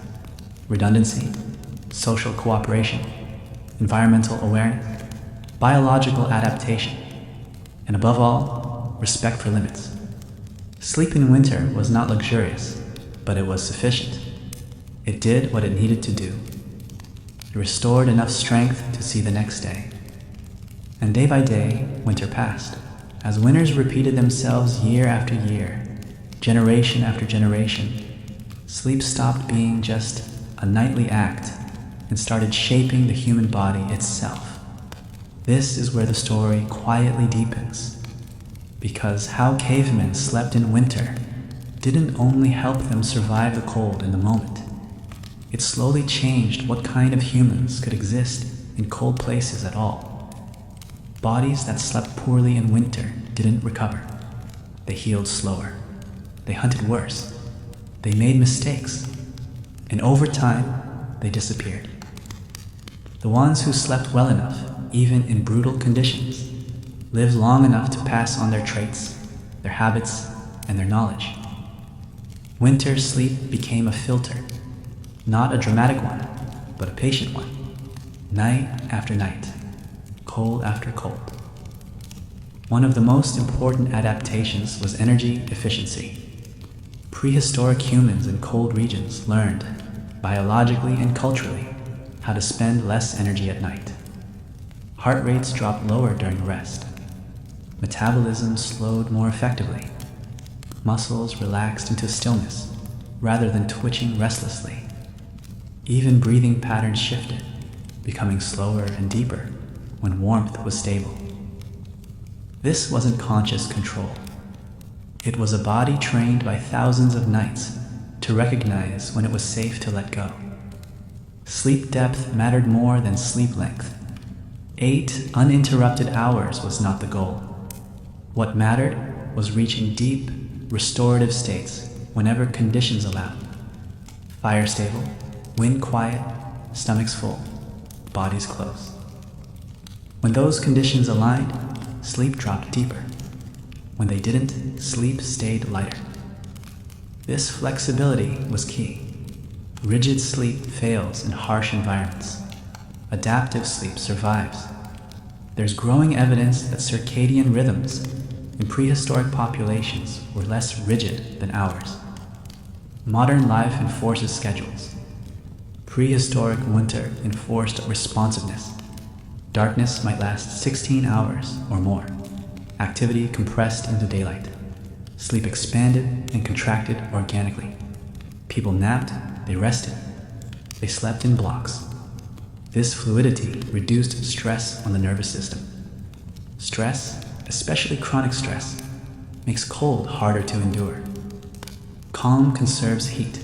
redundancy, social cooperation, environmental awareness, biological adaptation, and above all, respect for limits. Sleep in winter was not luxurious, but it was sufficient. It did what it needed to do. It restored enough strength to see the next day. And day by day, winter passed. As winters repeated themselves year after year, generation after generation, sleep stopped being just a nightly act and started shaping the human body itself. This is where the story quietly deepens, because how cavemen slept in winter didn't only help them survive the cold in the moment. It slowly changed what kind of humans could exist in cold places at all. Bodies that slept poorly in winter didn't recover. They healed slower. They hunted worse. They made mistakes. And over time, they disappeared. The ones who slept well enough, even in brutal conditions, lived long enough to pass on their traits, their habits, and their knowledge. Winter sleep became a filter, not a dramatic one, but a patient one. Night after night, cold after cold. One of the most important adaptations was energy efficiency. Prehistoric humans in cold regions learned, biologically and culturally, how to spend less energy at night. Heart rates dropped lower during rest. Metabolism slowed more effectively. Muscles relaxed into stillness, rather than twitching restlessly. Even breathing patterns shifted, becoming slower and deeper when warmth was stable. This wasn't conscious control. It was a body trained by thousands of nights to recognize when it was safe to let go. Sleep depth mattered more than sleep length. 8 uninterrupted hours was not the goal. What mattered was reaching deep, restorative states whenever conditions allowed. Fire stable, wind quiet, stomachs full, bodies close. When those conditions aligned, sleep dropped deeper. When they didn't, sleep stayed lighter. This flexibility was key. Rigid sleep fails in harsh environments. Adaptive sleep survives. There's growing evidence that circadian rhythms in prehistoric populations were less rigid than ours. Modern life enforces schedules. Prehistoric winter enforced responsiveness. Darkness might last 16 hours or more. Activity compressed into daylight. Sleep expanded and contracted organically. People napped, they rested. They slept in blocks. This fluidity reduced stress on the nervous system. Stress, especially chronic stress, makes cold harder to endure. Calm conserves heat.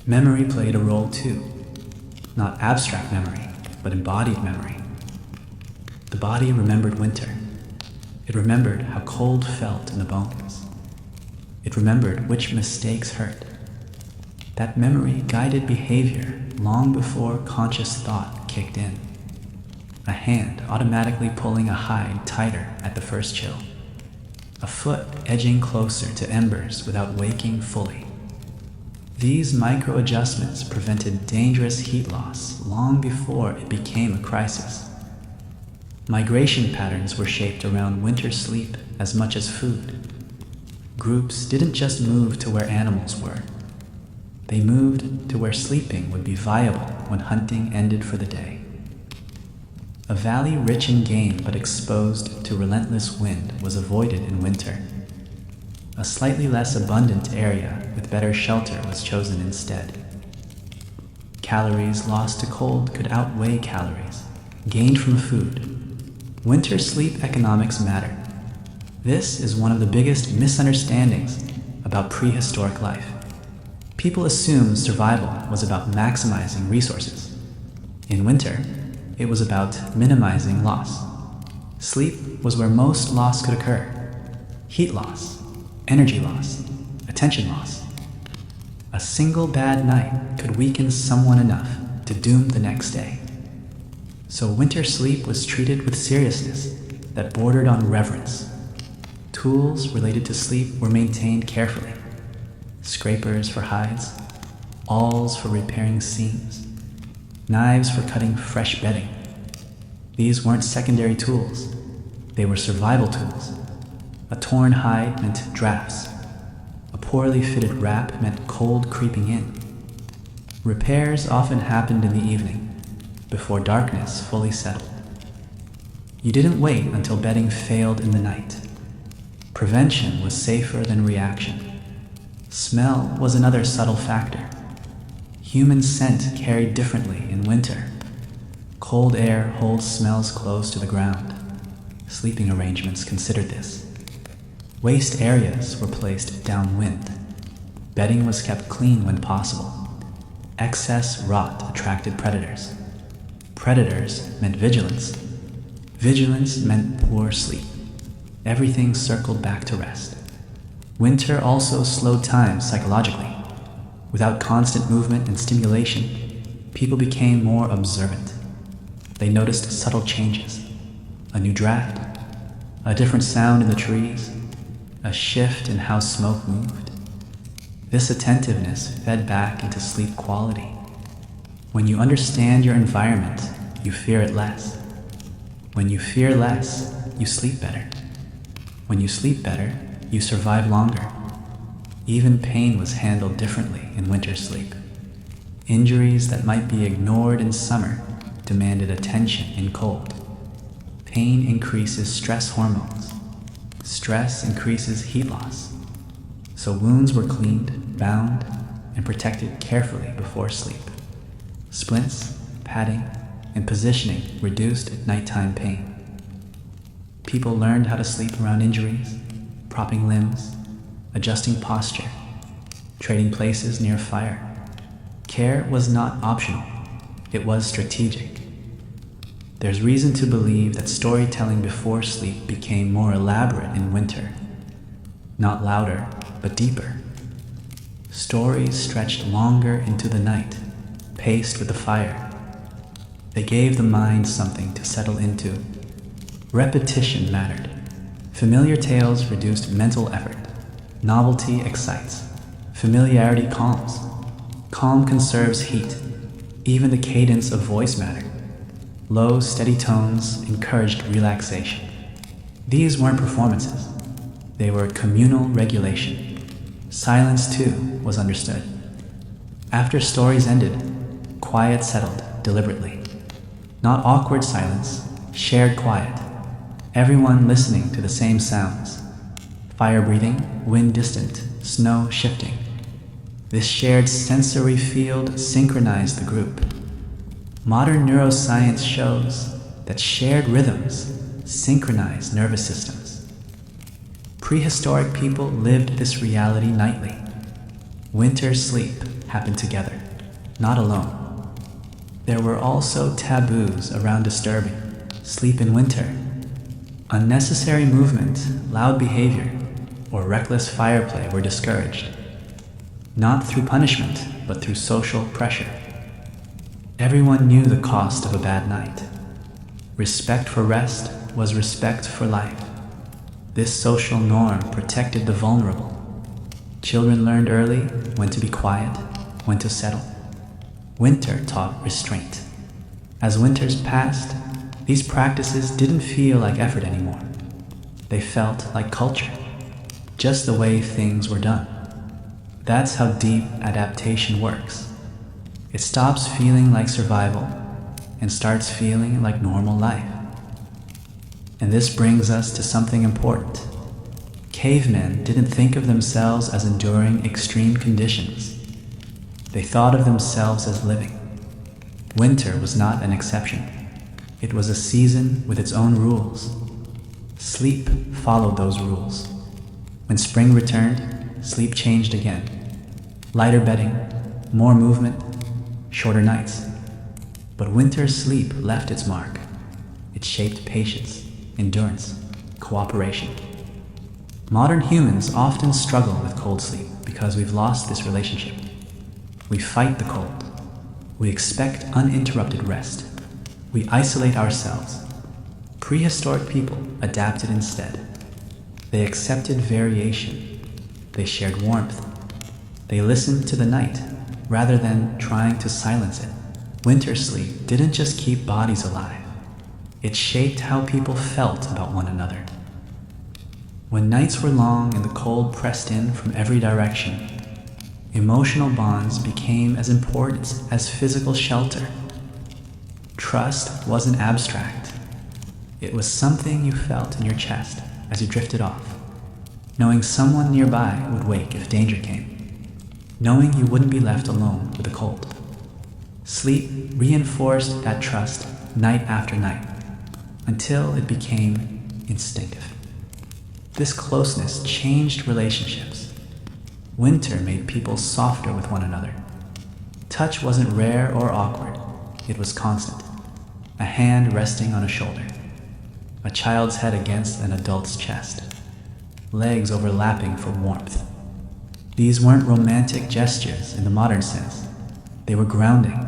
Memory played a role too. Not abstract memory, but embodied memory. The body remembered winter. It remembered how cold felt in the bones. It remembered which mistakes hurt. That memory guided behavior long before conscious thought kicked in. A hand automatically pulling a hide tighter at the first chill. A foot edging closer to embers without waking fully. These micro-adjustments prevented dangerous heat loss long before it became a crisis. Migration patterns were shaped around winter sleep as much as food. Groups didn't just move to where animals were. They moved to where sleeping would be viable when hunting ended for the day. A valley rich in game but exposed to relentless wind was avoided in winter. A slightly less abundant area with better shelter was chosen instead. Calories lost to cold could outweigh calories gained from food. Winter sleep economics mattered. This is one of the biggest misunderstandings about prehistoric life. People assumed survival was about maximizing resources. In winter, it was about minimizing loss. Sleep was where most loss could occur. Heat loss, energy loss, attention loss. A single bad night could weaken someone enough to doom the next day. So winter sleep was treated with seriousness that bordered on reverence. Tools related to sleep were maintained carefully. scrapers for hides, awls for repairing seams, knives for cutting fresh bedding. These weren't secondary tools, they were survival tools. A torn hide meant drafts. A poorly fitted wrap meant cold creeping in. Repairs often happened in the evening, before darkness fully settled. You didn't wait until bedding failed in the night. Prevention was safer than reaction. Smell was another subtle factor. Human scent carried differently in winter. Cold air holds smells close to the ground. Sleeping arrangements considered this. Waste areas were placed downwind. Bedding was kept clean when possible. Excess rot attracted predators. Predators meant vigilance. Vigilance meant poor sleep. Everything circled back to rest. Winter also slowed time psychologically. Without constant movement and stimulation, people became more observant. They noticed subtle changes. A new draft, a different sound in the trees, a shift in how smoke moved. This attentiveness fed back into sleep quality. When you understand your environment, you fear it less. When you fear less, you sleep better. When you sleep better, you survive longer. Even pain was handled differently in winter sleep. Injuries that might be ignored in summer demanded attention in cold. Pain increases stress hormones. Stress increases heat loss. So wounds were cleaned, bound, and protected carefully before sleep. Splints, padding, and positioning reduced nighttime pain. People learned how to sleep around injuries, propping limbs, adjusting posture, trading places near fire. Care was not optional, it was strategic. There's reason to believe that storytelling before sleep became more elaborate in winter. Not louder, but deeper. Stories stretched longer into the night, paced with the fire. They gave the mind something to settle into. Repetition mattered. Familiar tales reduced mental effort. Novelty excites. Familiarity calms. Calm conserves heat. Even the cadence of voice mattered. Low, steady tones encouraged relaxation. These weren't performances. They were communal regulation. Silence, too, was understood. After stories ended, quiet settled deliberately. Not awkward silence, shared quiet. Everyone listening to the same sounds. Fire breathing, wind distant, snow shifting. This shared sensory field synchronized the group. Modern neuroscience shows that shared rhythms synchronize nervous systems. Prehistoric people lived this reality nightly. Winter sleep happened together, not alone. There were also taboos around disturbing sleep in winter. Unnecessary movement, loud behavior, or reckless fireplay were discouraged. Not through punishment, but through social pressure. Everyone knew the cost of a bad night. Respect for rest was respect for life. This social norm protected the vulnerable. Children learned early when to be quiet, when to settle. Winter taught restraint. As winters passed, these practices didn't feel like effort anymore. They felt like culture, just the way things were done. That's how deep adaptation works. It stops feeling like survival and starts feeling like normal life. And this brings us to something important. Cavemen didn't think of themselves as enduring extreme conditions. They thought of themselves as living. Winter was not an exception. It was a season with its own rules. Sleep followed those rules. When spring returned, sleep changed again. Lighter bedding, more movement, shorter nights. But winter's sleep left its mark. It shaped patience, endurance, cooperation. Modern humans often struggle with cold sleep because we've lost this relationship. We fight the cold. We expect uninterrupted rest. We isolate ourselves. Prehistoric people adapted instead. They accepted variation. They shared warmth. They listened to the night rather than trying to silence it. Winter sleep didn't just keep bodies alive, it shaped how people felt about one another. When nights were long and the cold pressed in from every direction, emotional bonds became as important as physical shelter. Trust wasn't abstract. It was something you felt in your chest as you drifted off, knowing someone nearby would wake if danger came, knowing you wouldn't be left alone with the cold. Sleep reinforced that trust night after night, until it became instinctive. This closeness changed relationships. Winter made people softer with one another. Touch wasn't rare or awkward, it was constant. A hand resting on a shoulder, a child's head against an adult's chest, legs overlapping for warmth. These weren't romantic gestures in the modern sense. They were grounding.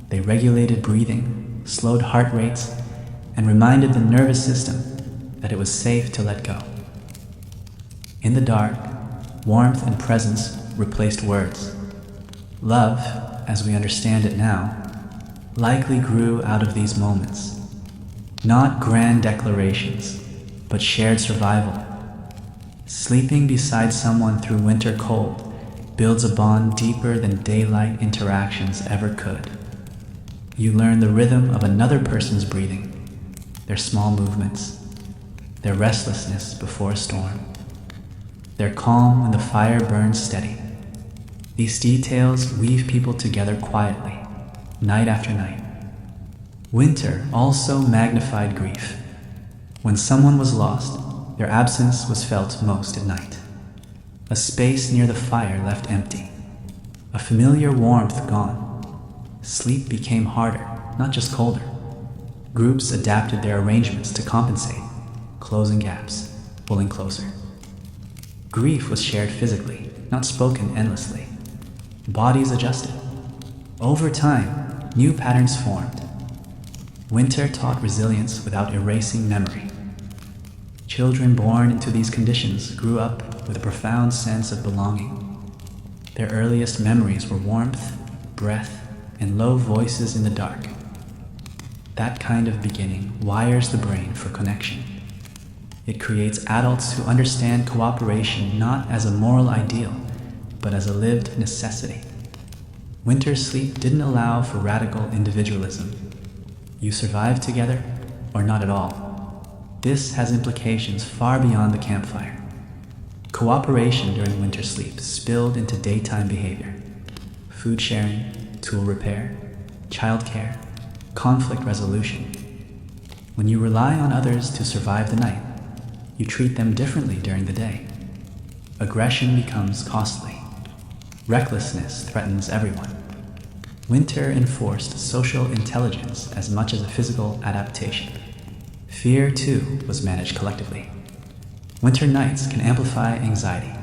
They regulated breathing, slowed heart rates, and reminded the nervous system that it was safe to let go. In the dark, warmth and presence replaced words. Love, as we understand it now, likely grew out of these moments. Not grand declarations, but shared survival. Sleeping beside someone through winter cold builds a bond deeper than daylight interactions ever could. You learn the rhythm of another person's breathing, their small movements, their restlessness before a storm, their calm when the fire burns steady. These details weave people together quietly, night after night. Winter also magnified grief. When someone was lost, their absence was felt most at night. A space near the fire left empty, a familiar warmth gone. Sleep became harder, not just colder. Groups adapted their arrangements to compensate, closing gaps, pulling closer. Grief was shared physically, not spoken endlessly. Bodies adjusted. Over time, new patterns formed. Winter taught resilience without erasing memory. Children born into these conditions grew up with a profound sense of belonging. Their earliest memories were warmth, breath, and low voices in the dark. That kind of beginning wires the brain for connection. It creates adults who understand cooperation not as a moral ideal, but as a lived necessity. Winter sleep didn't allow for radical individualism. You survive together, or not at all. This has implications far beyond the campfire. Cooperation during winter sleep spilled into daytime behavior. Food sharing, tool repair, childcare, conflict resolution. When you rely on others to survive the night, you treat them differently during the day. Aggression becomes costly. Recklessness threatens everyone. Winter enforced social intelligence as much as a physical adaptation. Fear, too, was managed collectively. Winter nights can amplify anxiety.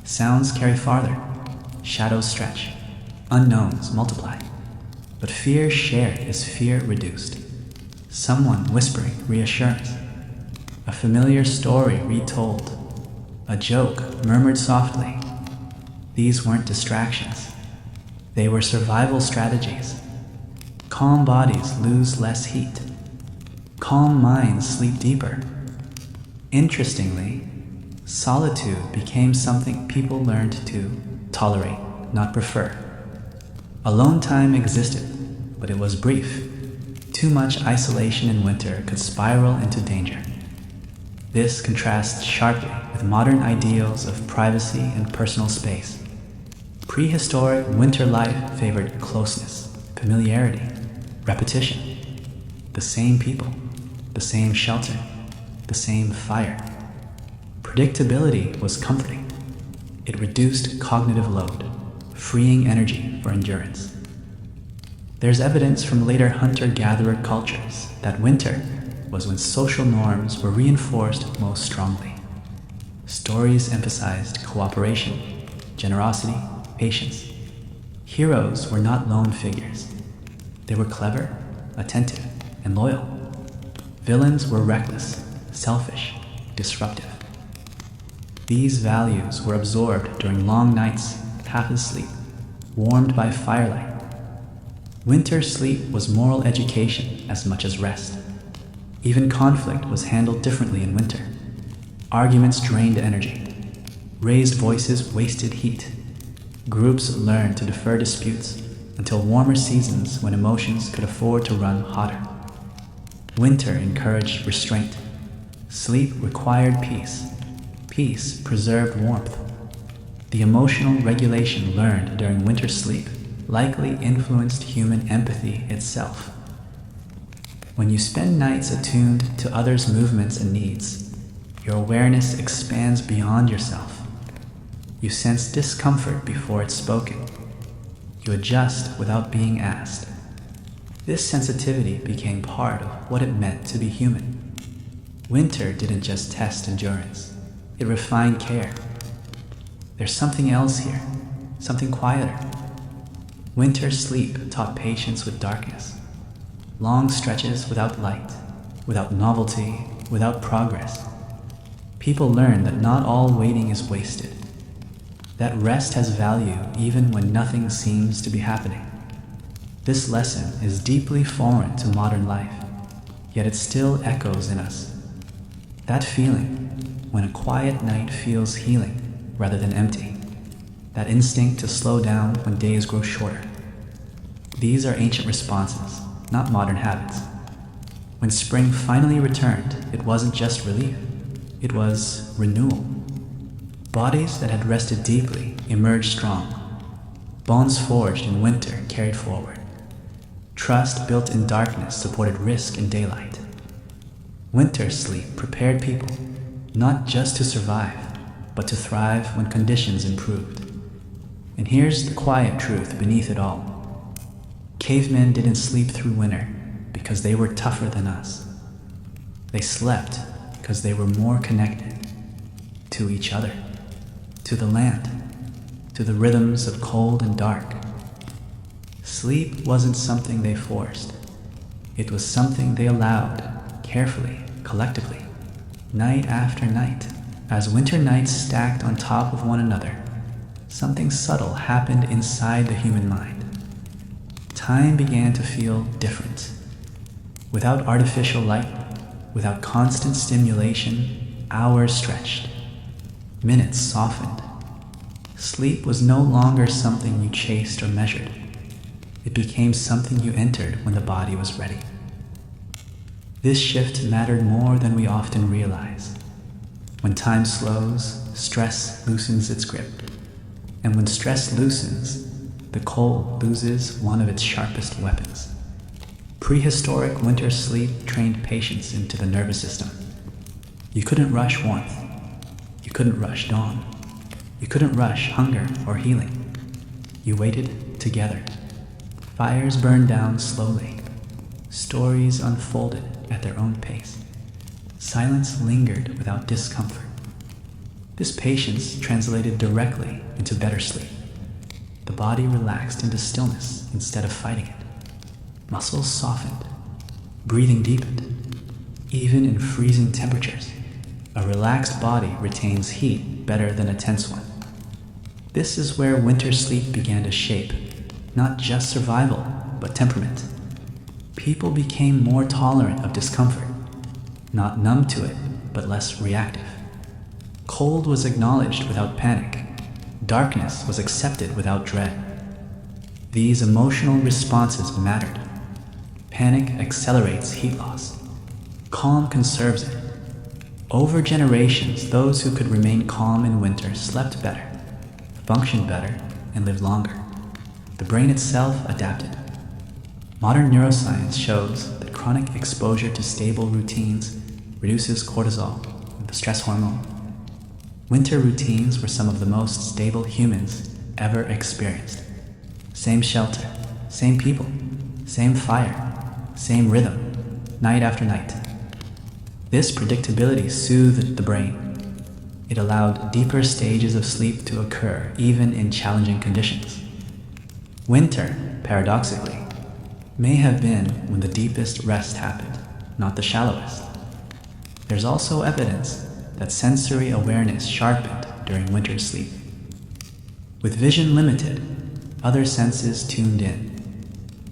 Sounds carry farther. Shadows stretch. Unknowns multiply. But fear shared is fear reduced. Someone whispering reassurance. A familiar story retold. A joke murmured softly. These weren't distractions. They were survival strategies. Calm bodies lose less heat. Calm minds sleep deeper. Interestingly, solitude became something people learned to tolerate, not prefer. Alone time existed, but it was brief. Too much isolation in winter could spiral into danger. This contrasts sharply with modern ideals of privacy and personal space. Prehistoric winter life favored closeness, familiarity, repetition. The same people, the same shelter, the same fire. Predictability was comforting. It reduced cognitive load, freeing energy for endurance. There's evidence from later hunter-gatherer cultures that winter was when social norms were reinforced most strongly. Stories emphasized cooperation, generosity, patience. Heroes were not lone figures. They were clever, attentive, and loyal. Villains were reckless, selfish, disruptive. These values were absorbed during long nights half asleep, warmed by firelight. Winter sleep was moral education as much as rest. Even conflict was handled differently in winter. Arguments drained energy. Raised voices wasted heat. Groups learned to defer disputes until warmer seasons when emotions could afford to run hotter. Winter encouraged restraint. Sleep required peace. Peace preserved warmth. The emotional regulation learned during winter sleep likely influenced human empathy itself. When you spend nights attuned to others' movements and needs, your awareness expands beyond yourself. You sense discomfort before it's spoken. You adjust without being asked. This sensitivity became part of what it meant to be human. Winter didn't just test endurance, it refined care. There's something else here, something quieter. Winter sleep taught patience with darkness. Long stretches without light, without novelty, without progress. People learn that not all waiting is wasted. That rest has value even when nothing seems to be happening. This lesson is deeply foreign to modern life, yet it still echoes in us. That feeling, when a quiet night feels healing rather than empty. That instinct to slow down when days grow shorter. These are ancient responses, not modern habits. When spring finally returned, it wasn't just relief, it was renewal. Bodies that had rested deeply emerged strong. Bonds forged in winter carried forward. Trust built in darkness supported risk in daylight. Winter sleep prepared people, not just to survive, but to thrive when conditions improved. And here's the quiet truth beneath it all. Cavemen didn't sleep through winter because they were tougher than us. They slept because they were more connected to each other, to the land, to the rhythms of cold and dark. Sleep wasn't something they forced. It was something they allowed, carefully, collectively, night after night. As winter nights stacked on top of one another, something subtle happened inside the human mind. Time began to feel different. Without artificial light, without constant stimulation, hours stretched. Minutes softened. Sleep was no longer something you chased or measured. It became something you entered when the body was ready. This shift mattered more than we often realize. When time slows, stress loosens its grip. And when stress loosens, the cold loses one of its sharpest weapons. Prehistoric winter sleep trained patience into the nervous system. You couldn't rush warmth. You couldn't rush dawn. You couldn't rush hunger or healing. You waited together. Fires burned down slowly. Stories unfolded at their own pace. Silence lingered without discomfort. This patience translated directly into better sleep. The body relaxed into stillness instead of fighting it. Muscles softened. Breathing deepened. Even in freezing temperatures, a relaxed body retains heat better than a tense one. This is where winter sleep began to shape, not just survival, but temperament. People became more tolerant of discomfort, not numb to it, but less reactive. Cold was acknowledged without panic. Darkness was accepted without dread. These emotional responses mattered. Panic accelerates heat loss. Calm conserves it. Over generations, those who could remain calm in winter slept better, functioned better, and lived longer. The brain itself adapted. Modern neuroscience shows that chronic exposure to stable routines reduces cortisol, the stress hormone. Winter routines were some of the most stable humans ever experienced. Same shelter, same people, same fire, same rhythm, night after night. This predictability soothed the brain. It allowed deeper stages of sleep to occur even in challenging conditions. Winter, paradoxically, may have been when the deepest rest happened, not the shallowest. There's also evidence that sensory awareness sharpened during winter sleep. With vision limited, other senses tuned in.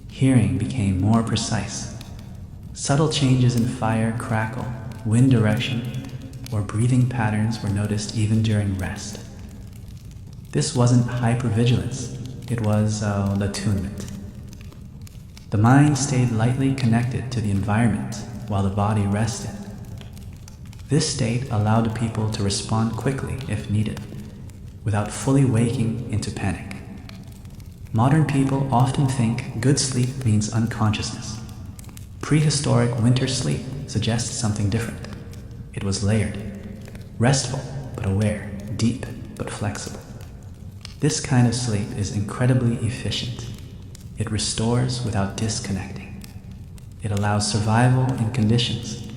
Hearing became more precise. Subtle changes in fire, crackle, wind direction, or breathing patterns were noticed even during rest. This wasn't hypervigilance, it was attunement. The mind stayed lightly connected to the environment while the body rested. This state allowed people to respond quickly if needed, without fully waking into panic. Modern people often think good sleep means unconsciousness. Prehistoric winter sleep suggests something different. It was layered, restful but aware, deep but flexible. This kind of sleep is incredibly efficient. It restores without disconnecting. It allows survival in conditions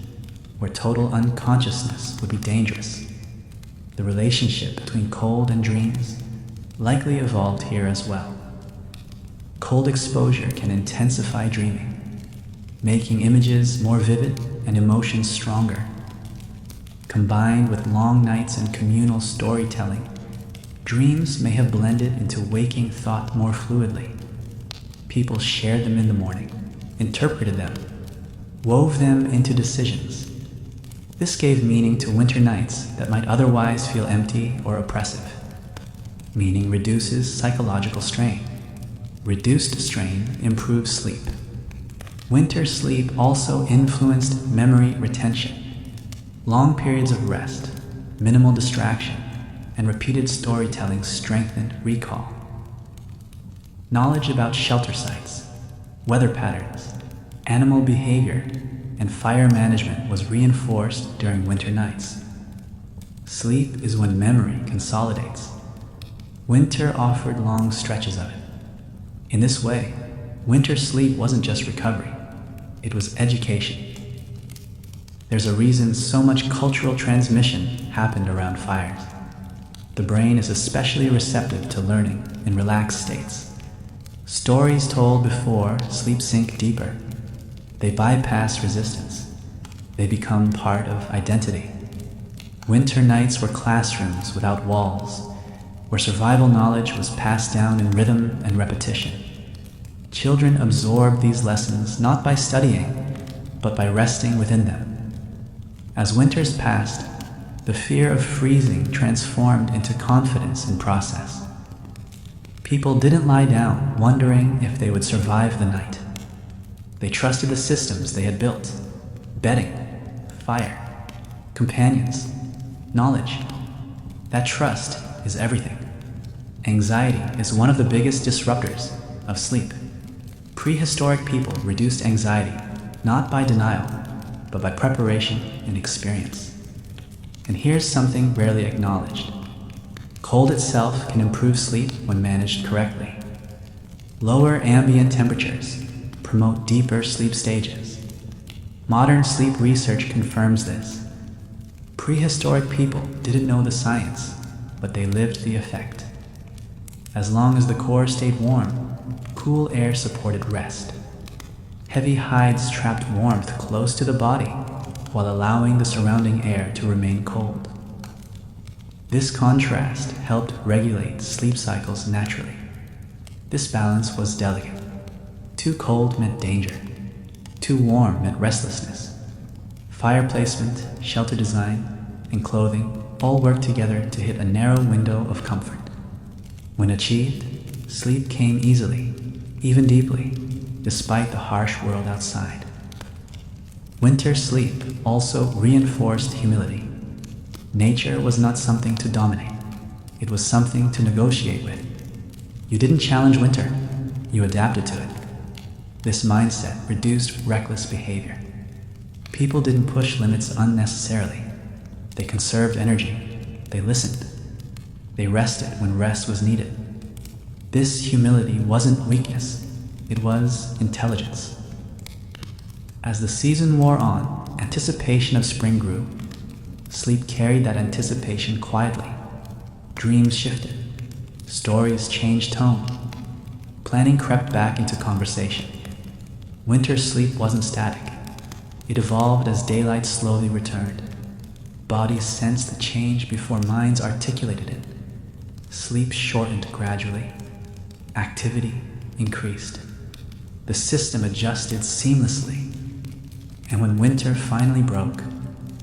where total unconsciousness would be dangerous. The relationship between cold and dreams likely evolved here as well. Cold exposure can intensify dreaming, making images more vivid and emotions stronger. Combined with long nights and communal storytelling, dreams may have blended into waking thought more fluidly. People shared them in the morning, interpreted them, wove them into decisions. This gave meaning to winter nights that might otherwise feel empty or oppressive. Meaning reduces psychological strain. Reduced strain improves sleep. Winter sleep also influenced memory retention. Long periods of rest, minimal distraction, and repeated storytelling strengthened recall. Knowledge about shelter sites, weather patterns, animal behavior, and fire management was reinforced during winter nights. Sleep is when memory consolidates. Winter offered long stretches of it. In this way, winter sleep wasn't just recovery, it was education. There's a reason so much cultural transmission happened around fires. The brain is especially receptive to learning in relaxed states. Stories told before sleep sink deeper. They bypass resistance. They become part of identity. Winter nights were classrooms without walls, where survival knowledge was passed down in rhythm and repetition. Children absorbed these lessons not by studying, but by resting within them. As winters passed, the fear of freezing transformed into confidence in process. People didn't lie down wondering if they would survive the night. They trusted the systems they had built: bedding, fire, companions, knowledge. That trust is everything. Anxiety is one of the biggest disruptors of sleep. Prehistoric people reduced anxiety not by denial, but by preparation and experience. And here's something rarely acknowledged. Cold itself can improve sleep when managed correctly. Lower ambient temperatures promote deeper sleep stages. Modern sleep research confirms this. Prehistoric people didn't know the science, but they lived the effect. As long as the core stayed warm, cool air supported rest. Heavy hides trapped warmth close to the body, while allowing the surrounding air to remain cold. This contrast helped regulate sleep cycles naturally. This balance was delicate. Too cold meant danger. Too warm meant restlessness. Fire placement, shelter design, and clothing all worked together to hit a narrow window of comfort. When achieved, sleep came easily, even deeply, despite the harsh world outside. Winter sleep also reinforced humility. Nature was not something to dominate. It was something to negotiate with. You didn't challenge winter, you adapted to it. This mindset reduced reckless behavior. People didn't push limits unnecessarily. They conserved energy. They listened. They rested when rest was needed. This humility wasn't weakness, it was intelligence. As the season wore on, anticipation of spring grew. Sleep carried that anticipation quietly. Dreams shifted. Stories changed tone. Planning crept back into conversation. Winter sleep wasn't static. It evolved as daylight slowly returned. Bodies sensed the change before minds articulated it. Sleep shortened gradually. Activity increased. The system adjusted seamlessly. And when winter finally broke,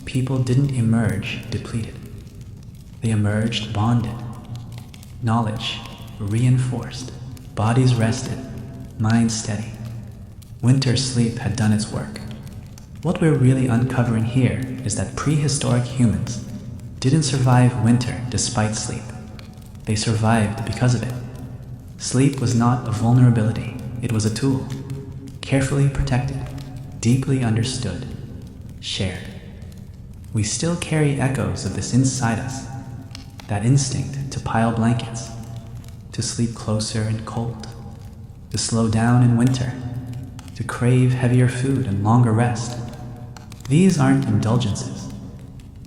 people didn't emerge depleted. They emerged bonded. Knowledge reinforced. Bodies rested. Minds steady. Winter sleep had done its work. What we're really uncovering here is that prehistoric humans didn't survive winter despite sleep. They survived because of it. Sleep was not a vulnerability, it was a tool. Carefully protected, deeply understood, shared. We still carry echoes of this inside us. That instinct to pile blankets, to sleep closer in cold, to slow down in winter, to crave heavier food and longer rest. These aren't indulgences.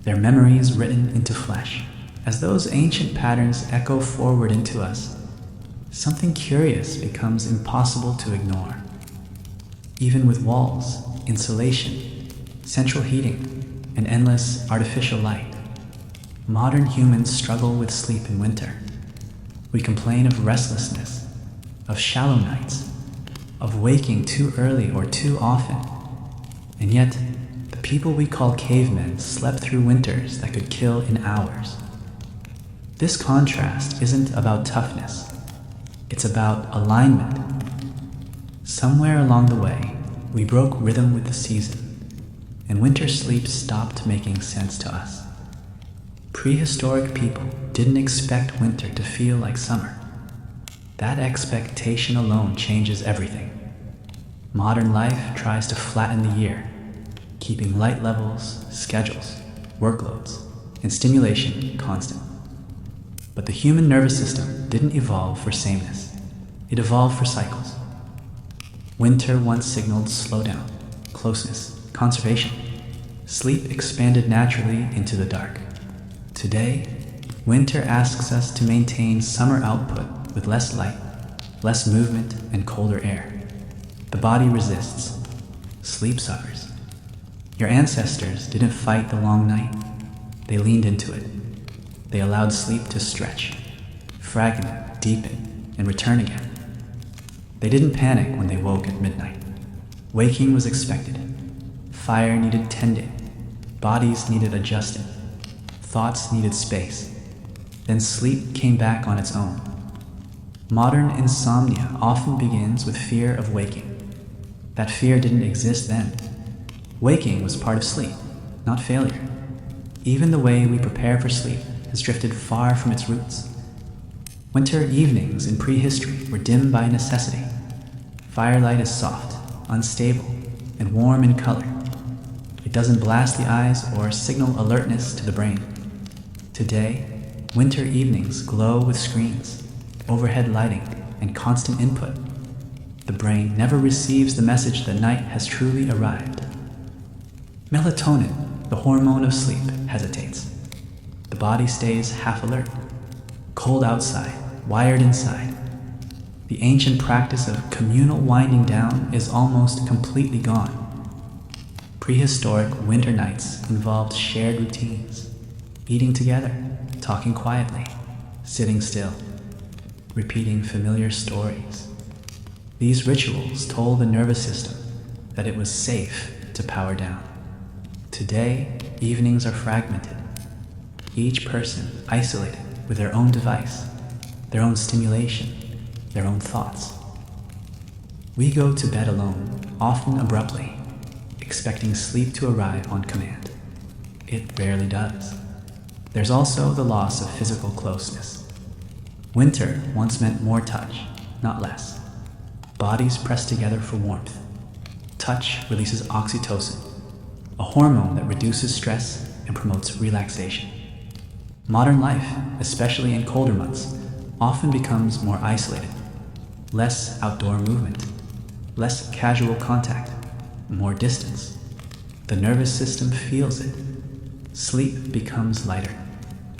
They're memories written into flesh. As those ancient patterns echo forward into us, something curious becomes impossible to ignore. Even with walls, insulation, central heating, and endless artificial light, modern humans struggle with sleep in winter. We complain of restlessness, of shallow nights, of waking too early or too often. And yet, the people we call cavemen slept through winters that could kill in hours. This contrast isn't about toughness. It's about alignment. Somewhere along the way, we broke rhythm with the season, and winter sleep stopped making sense to us. Prehistoric people didn't expect winter to feel like summer. That expectation alone changes everything. Modern life tries to flatten the year, keeping light levels, schedules, workloads, and stimulation constant. But the human nervous system didn't evolve for sameness. It evolved for cycles. Winter once signaled slowdown, closeness, conservation. Sleep expanded naturally into the dark. Today, winter asks us to maintain summer output with less light, less movement, and colder air. The body resists. Sleep suffers. Your ancestors didn't fight the long night. They leaned into it. They allowed sleep to stretch, fragment, deepen, and return again. They didn't panic when they woke at midnight. Waking was expected. Fire needed tending. Bodies needed adjusting. Thoughts needed space. Then sleep came back on its own. Modern insomnia often begins with fear of waking. That fear didn't exist then. Waking was part of sleep, not failure. Even the way we prepare for sleep has drifted far from its roots. Winter evenings in prehistory were dim by necessity. Firelight is soft, unstable, and warm in color. It doesn't blast the eyes or signal alertness to the brain. Today, winter evenings glow with screens, overhead lighting, and constant input. The brain never receives the message that night has truly arrived. Melatonin, the hormone of sleep, hesitates. The body stays half alert, cold outside, wired inside. The ancient practice of communal winding down is almost completely gone. Prehistoric winter nights involved shared routines, eating together, talking quietly, sitting still, repeating familiar stories. These rituals told the nervous system that it was safe to power down. Today, evenings are fragmented, each person isolated with their own device, their own stimulation, their own thoughts. We go to bed alone, often abruptly, expecting sleep to arrive on command. It rarely does. There's also the loss of physical closeness. Winter once meant more touch, not less. Bodies pressed together for warmth. Touch releases oxytocin, a hormone that reduces stress and promotes relaxation. Modern life, especially in colder months, often becomes more isolated. Less outdoor movement, less casual contact, more distance. The nervous system feels it. Sleep becomes lighter,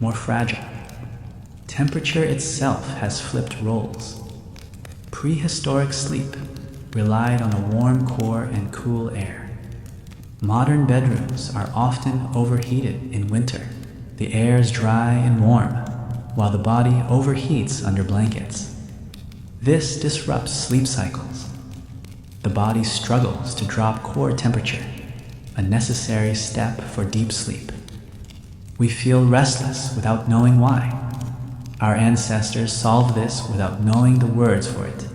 more fragile. Temperature itself has flipped roles. Prehistoric sleep relied on a warm core and cool air. Modern bedrooms are often overheated in winter. The air is dry and warm. while the body overheats under blankets. This disrupts sleep cycles. The body struggles to drop core temperature, a necessary step for deep sleep. We feel restless without knowing why. Our ancestors solved this without knowing the words for it,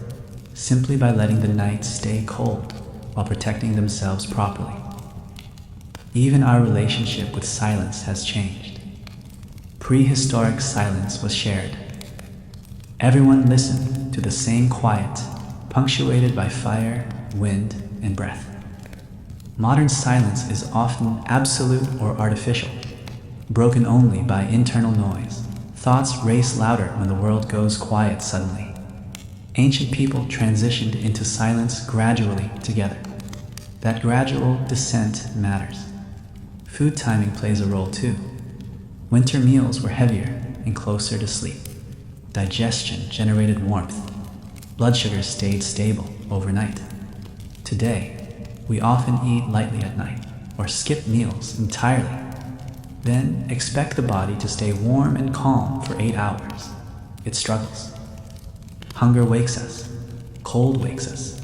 simply by letting the night stay cold while protecting themselves properly. Even our relationship with silence has changed. Prehistoric silence was shared. Everyone listened to the same quiet, punctuated by fire, wind, and breath. Modern silence is often absolute or artificial, broken only by internal noise. Thoughts race louder when the world goes quiet suddenly. Ancient people transitioned into silence gradually together. That gradual descent matters. Food timing plays a role too. Winter meals were heavier and closer to sleep. Digestion generated warmth. Blood sugar stayed stable overnight. Today, we often eat lightly at night or skip meals entirely. Then expect the body to stay warm and calm for 8 hours. It struggles. Hunger wakes us. Cold wakes us.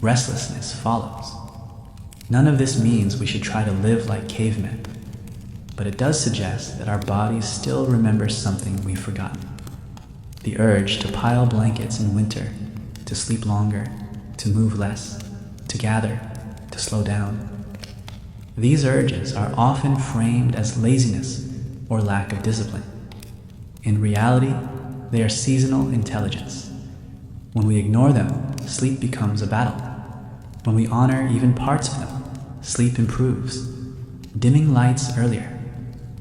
Restlessness follows. None of this means we should try to live like cavemen, but it does suggest that our bodies still remember something we've forgotten. The urge to pile blankets in winter, to sleep longer, to move less, to gather, to slow down. These urges are often framed as laziness or lack of discipline. In reality, they are seasonal intelligence. When we ignore them, sleep becomes a battle. When we honor even parts of them, sleep improves. Dimming lights earlier,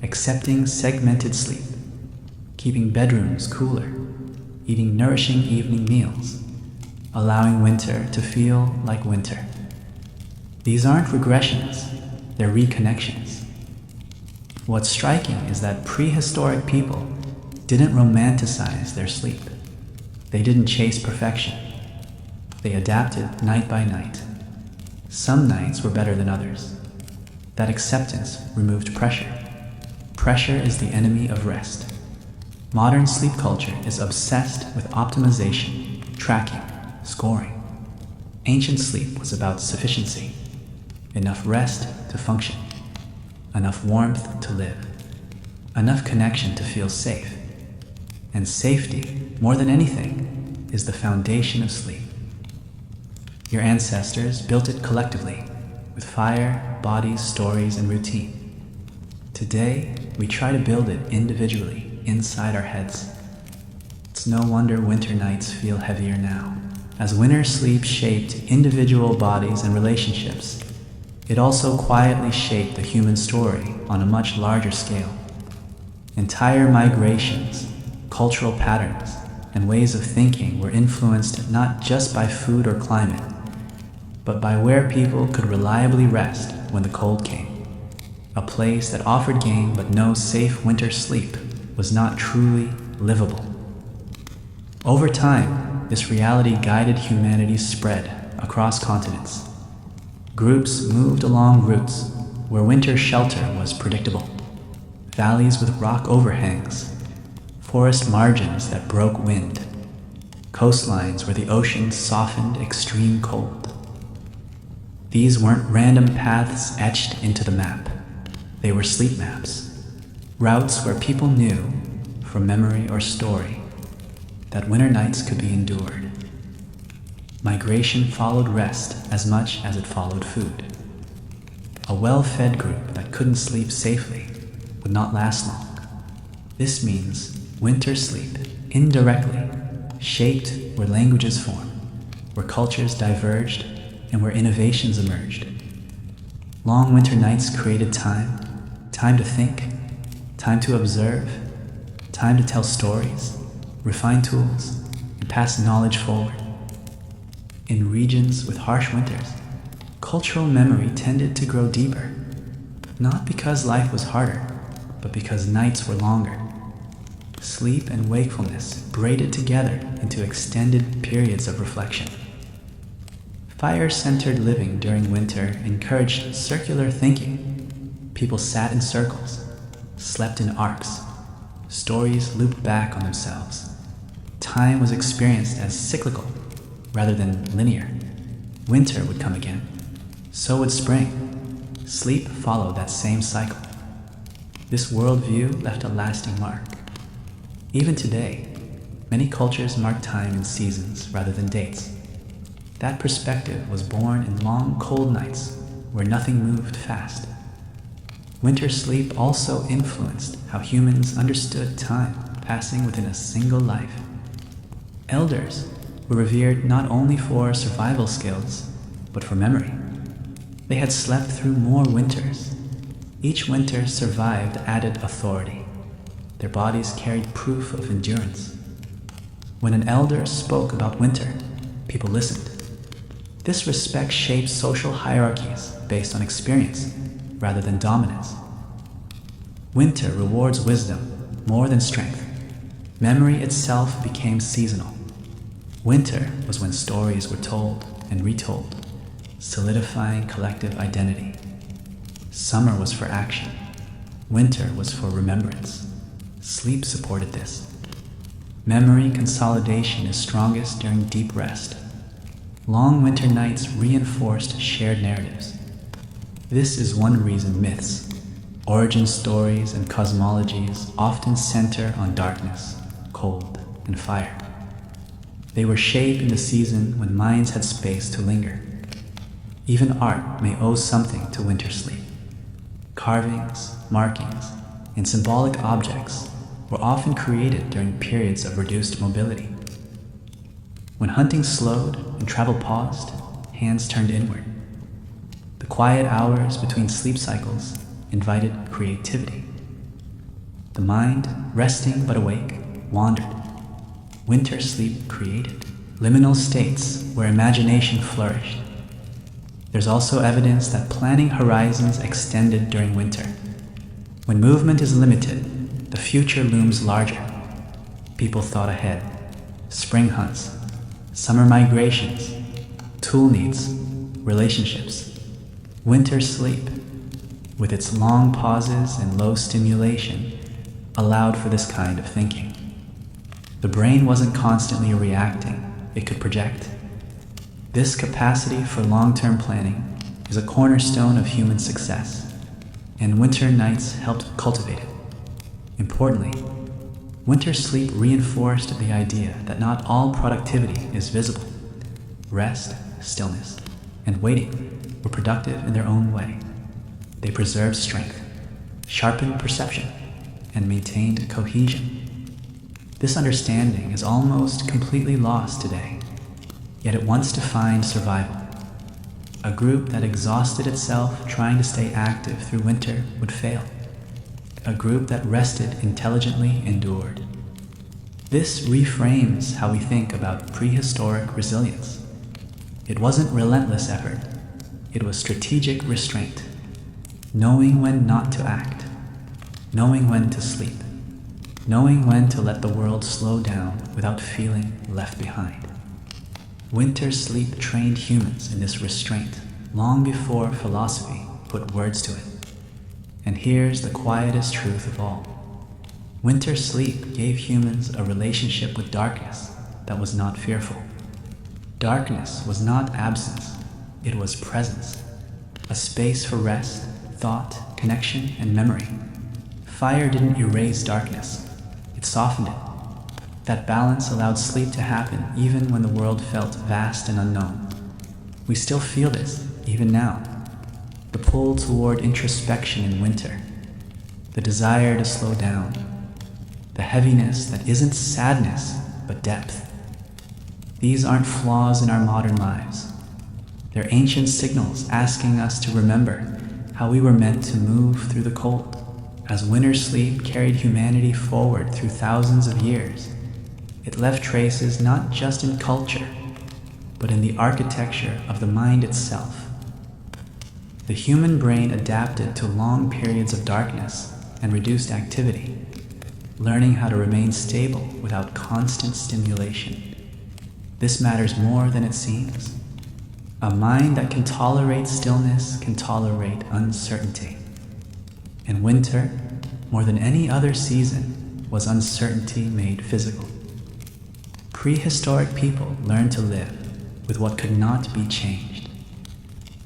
accepting segmented sleep, keeping bedrooms cooler, eating nourishing evening meals, allowing winter to feel like winter. These aren't regressions, they're reconnections. What's striking is that prehistoric people didn't romanticize their sleep. They didn't chase perfection. They adapted night by night. Some nights were better than others. That acceptance removed pressure. Pressure is the enemy of rest. Modern sleep culture is obsessed with optimization, tracking, scoring. Ancient sleep was about sufficiency. Enough rest to function. Enough warmth to live. Enough connection to feel safe. And safety, more than anything, is the foundation of sleep. Your ancestors built it collectively, with fire, bodies, stories, and routine. Today, we try to build it individually, inside our heads. It's no wonder winter nights feel heavier now. As winter sleep shaped individual bodies and relationships, it also quietly shaped the human story on a much larger scale. Entire migrations, cultural patterns, and ways of thinking were influenced not just by food or climate, but by where people could reliably rest when the cold came. A place that offered game but no safe winter sleep was not truly livable. Over time, this reality guided humanity's spread across continents. Groups moved along routes where winter shelter was predictable. Valleys with rock overhangs, forest margins that broke wind, coastlines where the ocean softened extreme cold. These weren't random paths etched into the map. They were sleep maps, routes where people knew, from memory or story, that winter nights could be endured. Migration followed rest as much as it followed food. A well-fed group that couldn't sleep safely would not last long. This means winter sleep, indirectly, shaped where languages formed, where cultures diverged, and where innovations emerged. Long winter nights created time to think, time to observe, time to tell stories, refine tools, and pass knowledge forward. In regions with harsh winters, cultural memory tended to grow deeper, not because life was harder, but because nights were longer. Sleep and wakefulness braided together into extended periods of reflection. Fire-centered living during winter encouraged circular thinking. People sat in circles, slept in arcs, Stories looped back on themselves. Time was experienced as cyclical rather than linear. Winter would come again. So would spring. Sleep followed that same cycle. This worldview left a lasting mark. Even today, many cultures mark time in seasons rather than dates. That perspective was born in long, cold nights where nothing moved fast. Winter sleep also influenced how humans understood time passing within a single life. Elders were revered not only for survival skills, but for memory. They had slept through more winters. Each winter survived added authority. Their bodies carried proof of endurance. When an elder spoke about winter, people listened. This respect shaped social hierarchies based on experience rather than dominance. Winter rewards wisdom more than strength. Memory itself became seasonal. Winter was when stories were told and retold, solidifying collective identity. Summer was for action. Winter was for remembrance. Sleep supported this. Memory consolidation is strongest during deep rest. Long winter nights reinforced shared narratives. This is one reason myths, origin stories, and cosmologies often center on darkness, cold, and fire. They were shaped in the season when minds had space to linger. Even art may owe something to winter sleep. Carvings, markings, and symbolic objects were often created during periods of reduced mobility. When hunting slowed and travel paused, hands turned inward. The quiet hours between sleep cycles invited creativity. The mind, resting but awake, wandered. Winter sleep created liminal states where imagination flourished. There's also evidence that planning horizons extended during winter. When movement is limited, the future looms larger. People thought ahead. Spring hunts, summer migrations, tool needs, relationships. Winter sleep, with its long pauses and low stimulation, allowed for this kind of thinking. The brain wasn't constantly reacting, it could project. This capacity for long-term planning is a cornerstone of human success, and winter nights helped cultivate it. Importantly, winter sleep reinforced the idea that not all productivity is visible. Rest, stillness, and waiting were productive in their own way. They preserved strength, sharpened perception, and maintained cohesion. This understanding is almost completely lost today, yet it once defined survival. A group that exhausted itself trying to stay active through winter would fail. A group that rested intelligently endured. This reframes how we think about prehistoric resilience. It wasn't relentless effort, it was strategic restraint. Knowing when not to act, knowing when to sleep, knowing when to let the world slow down without feeling left behind. Winter sleep trained humans in this restraint long before philosophy put words to it. And here's the quietest truth of all. Winter sleep gave humans a relationship with darkness that was not fearful. Darkness was not absence, it was presence, a space for rest, thought, connection, and memory. Fire didn't erase darkness, it softened it. That balance allowed sleep to happen even when the world felt vast and unknown. We still feel this, even now. The pull toward introspection in winter, the desire to slow down, the heaviness that isn't sadness, but depth. These aren't flaws in our modern lives. They're ancient signals asking us to remember how we were meant to move through the cold. As winter sleep carried humanity forward through thousands of years, it left traces not just in culture, but in the architecture of the mind itself. The human brain adapted to long periods of darkness and reduced activity, learning how to remain stable without constant stimulation. This matters more than it seems. A mind that can tolerate stillness can tolerate uncertainty. And winter, more than any other season, was uncertainty made physical. Prehistoric people learned to live with what could not be changed.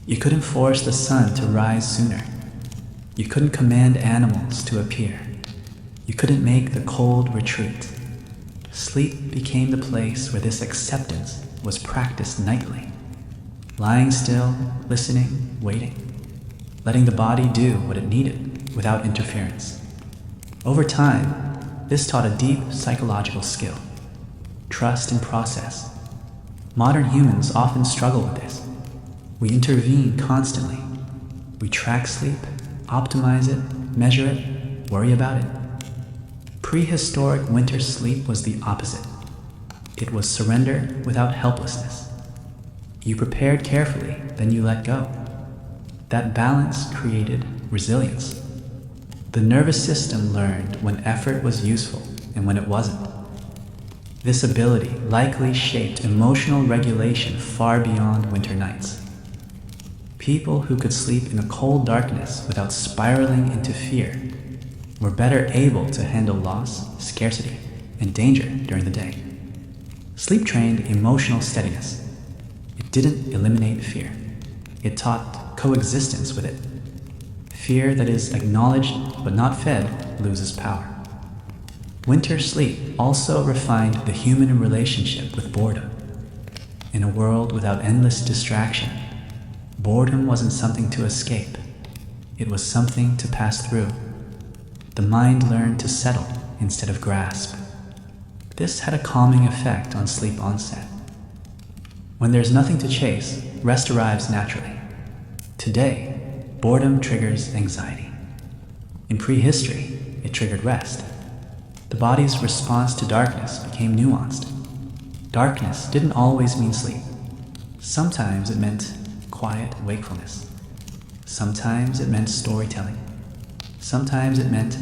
You couldn't force the sun to rise sooner. You couldn't command animals to appear. You couldn't make the cold retreat. Sleep became the place where this acceptance was practiced nightly. Lying still, listening, waiting, letting the body do what it needed without interference. Over time, this taught a deep psychological skill, trust in process. Modern humans often struggle with this. We intervene constantly. We track sleep, optimize it, measure it, worry about it. Prehistoric winter sleep was the opposite. It was surrender without helplessness. You prepared carefully, then you let go. That balance created resilience. The nervous system learned when effort was useful and when it wasn't. This ability likely shaped emotional regulation far beyond winter nights. People who could sleep in a cold darkness without spiraling into fear were better able to handle loss, scarcity, and danger during the day. Sleep trained emotional steadiness. It didn't eliminate fear. It taught coexistence with it. Fear that is acknowledged but not fed loses power. Winter sleep also refined the human relationship with boredom. In a world without endless distraction, boredom wasn't something to escape. It was something to pass through. The mind learned to settle instead of grasp. This had a calming effect on sleep onset. When there's nothing to chase, rest arrives naturally. Today, boredom triggers anxiety. In prehistory, it triggered rest. The body's response to darkness became nuanced. Darkness didn't always mean sleep. Sometimes it meant quiet wakefulness. Sometimes it meant storytelling. Sometimes it meant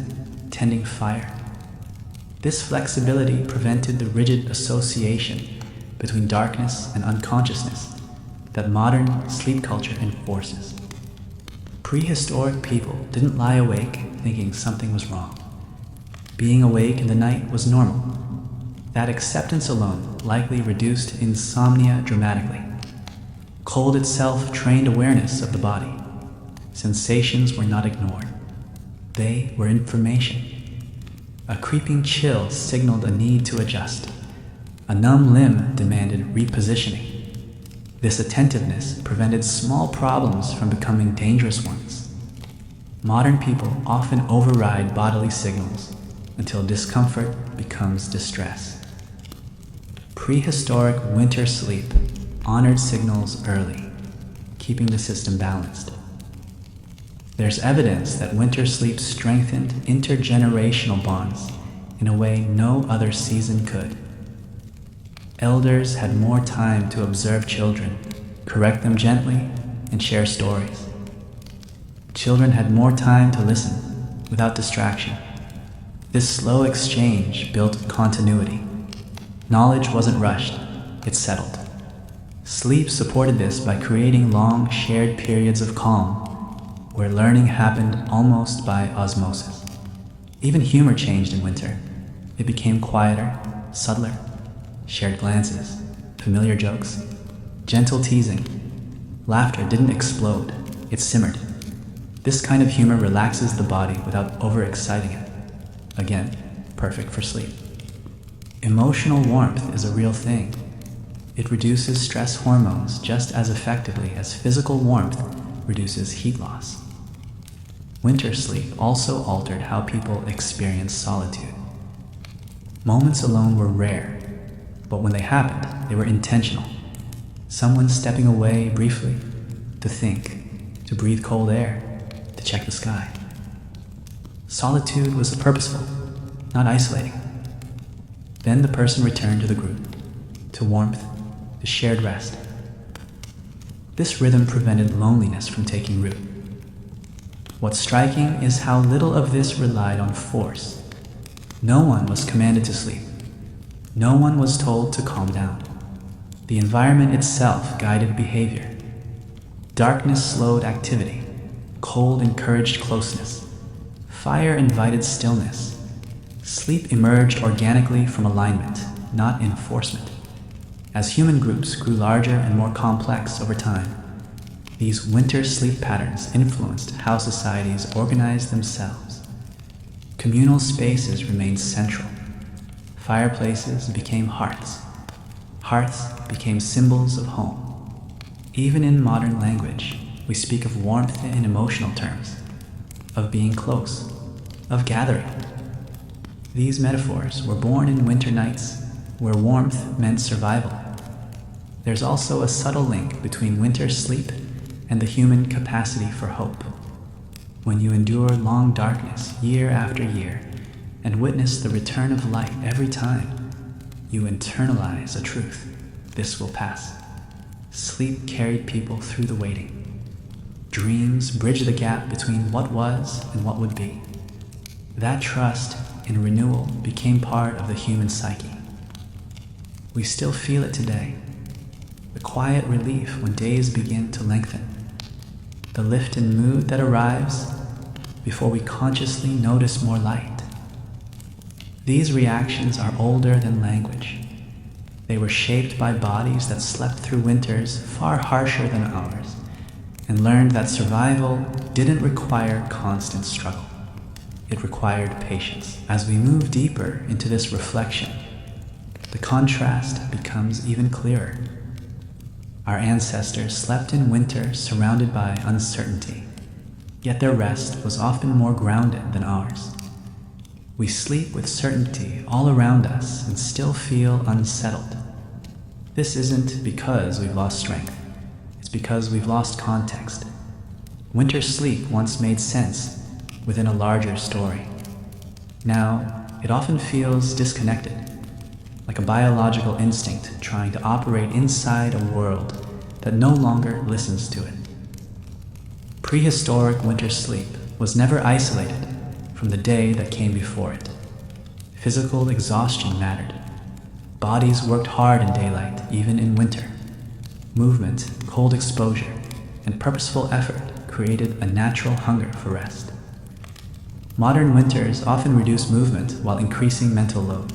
tending fire. This flexibility prevented the rigid association between darkness and unconsciousness that modern sleep culture enforces. Prehistoric people didn't lie awake thinking something was wrong. Being awake in the night was normal. That acceptance alone likely reduced insomnia dramatically. Cold itself trained awareness of the body. Sensations were not ignored. They were information. A creeping chill signaled a need to adjust. A numb limb demanded repositioning. This attentiveness prevented small problems from becoming dangerous ones. Modern people often override bodily signals until discomfort becomes distress. Prehistoric winter sleep honored signals early, keeping the system balanced. There's evidence that winter sleep strengthened intergenerational bonds in a way no other season could. Elders had more time to observe children, correct them gently, and share stories. Children had more time to listen without distraction. This slow exchange built continuity. Knowledge wasn't rushed, it settled. Sleep supported this by creating long shared periods of calm, where learning happened almost by osmosis. Even humor changed in winter. It became quieter, subtler, shared glances, familiar jokes, gentle teasing. Laughter didn't explode, it simmered. This kind of humor relaxes the body without overexciting it. Again, perfect for sleep. Emotional warmth is a real thing. It reduces stress hormones just as effectively as physical warmth reduces heat loss. Winter sleep also altered how people experienced solitude. Moments alone were rare, but when they happened, they were intentional. Someone stepping away briefly to think, to breathe cold air, to check the sky. Solitude was purposeful, not isolating. Then the person returned to the group, to warmth, to shared rest. This rhythm prevented loneliness from taking root. What's striking is how little of this relied on force. No one was commanded to sleep. No one was told to calm down. The environment itself guided behavior. Darkness slowed activity. Cold encouraged closeness. Fire invited stillness. Sleep emerged organically from alignment, not enforcement. As human groups grew larger and more complex over time, these winter sleep patterns influenced how societies organized themselves. Communal spaces remained central. Fireplaces became hearths. Hearths became symbols of home. Even in modern language, we speak of warmth in emotional terms, of being close, of gathering. These metaphors were born in winter nights where warmth meant survival. There's also a subtle link between winter sleep and the human capacity for hope. When you endure long darkness year after year and witness the return of light every time, you internalize a truth: this will pass. Sleep carried people through the waiting. Dreams bridged the gap between what was and what would be. That trust in renewal became part of the human psyche. We still feel it today. The quiet relief when days begin to lengthen. The lift in mood that arrives before we consciously notice more light. These reactions are older than language. They were shaped by bodies that slept through winters far harsher than ours and learned that survival didn't require constant struggle. It required patience. As we move deeper into this reflection, the contrast becomes even clearer. Our ancestors slept in winter surrounded by uncertainty, yet their rest was often more grounded than ours. We sleep with certainty all around us and still feel unsettled. This isn't because we've lost strength, it's because we've lost context. Winter sleep once made sense within a larger story. Now, it often feels disconnected, like a biological instinct trying to operate inside a world that no longer listens to it. Prehistoric winter sleep was never isolated from the day that came before it. Physical exhaustion mattered. Bodies worked hard in daylight, even in winter. Movement, cold exposure, and purposeful effort created a natural hunger for rest. Modern winters often reduce movement while increasing mental load.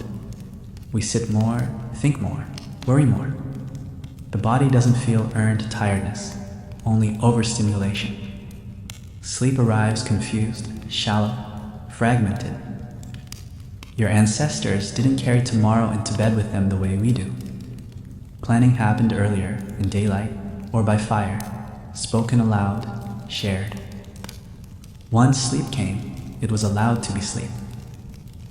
We sit more, think more, worry more. The body doesn't feel earned tiredness, only overstimulation. Sleep arrives confused, shallow, fragmented. Your ancestors didn't carry tomorrow into bed with them the way we do. Planning happened earlier, in daylight, or by fire, spoken aloud, shared. Once sleep came, it was allowed to be sleep.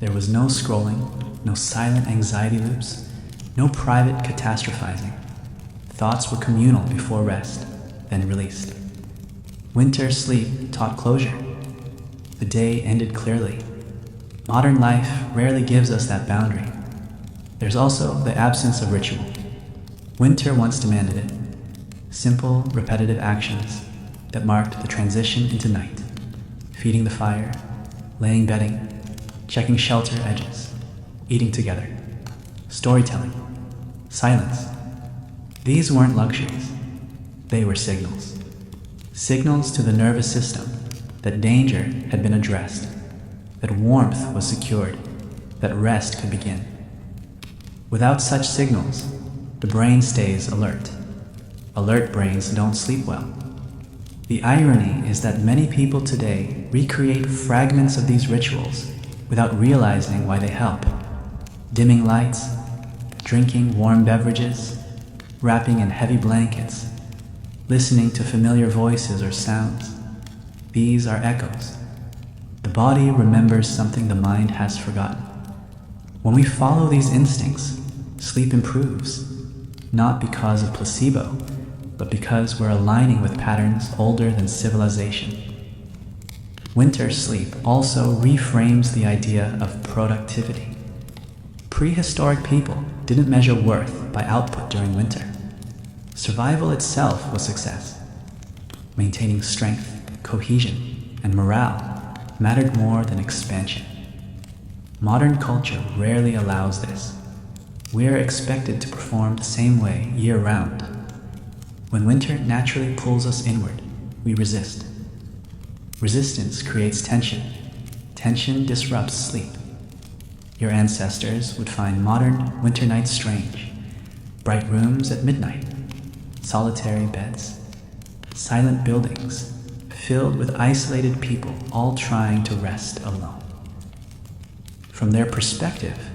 There was no scrolling, no silent anxiety loops, no private catastrophizing. Thoughts were communal before rest, then released. Winter sleep taught closure. The day ended clearly. Modern life rarely gives us that boundary. There's also the absence of ritual. Winter once demanded it. Simple, repetitive actions that marked the transition into night. Feeding the fire, laying bedding, checking shelter edges, eating together, storytelling, silence. These weren't luxuries. They were signals. Signals to the nervous system that danger had been addressed, that warmth was secured, that rest could begin. Without such signals, the brain stays alert. Alert brains don't sleep well. The irony is that many people today recreate fragments of these rituals without realizing why they help. Dimming lights, drinking warm beverages, wrapping in heavy blankets, listening to familiar voices or sounds. These are echoes. The body remembers something the mind has forgotten. When we follow these instincts, sleep improves, not because of placebo, but because we're aligning with patterns older than civilization. Winter sleep also reframes the idea of productivity. Prehistoric people didn't measure worth by output during winter. Survival itself was success. Maintaining strength, cohesion, and morale mattered more than expansion. Modern culture rarely allows this. We are expected to perform the same way year-round. When winter naturally pulls us inward, we resist. Resistance creates tension. Tension disrupts sleep. Your ancestors would find modern winter nights strange. Bright rooms at midnight, solitary beds, silent buildings filled with isolated people all trying to rest alone. From their perspective,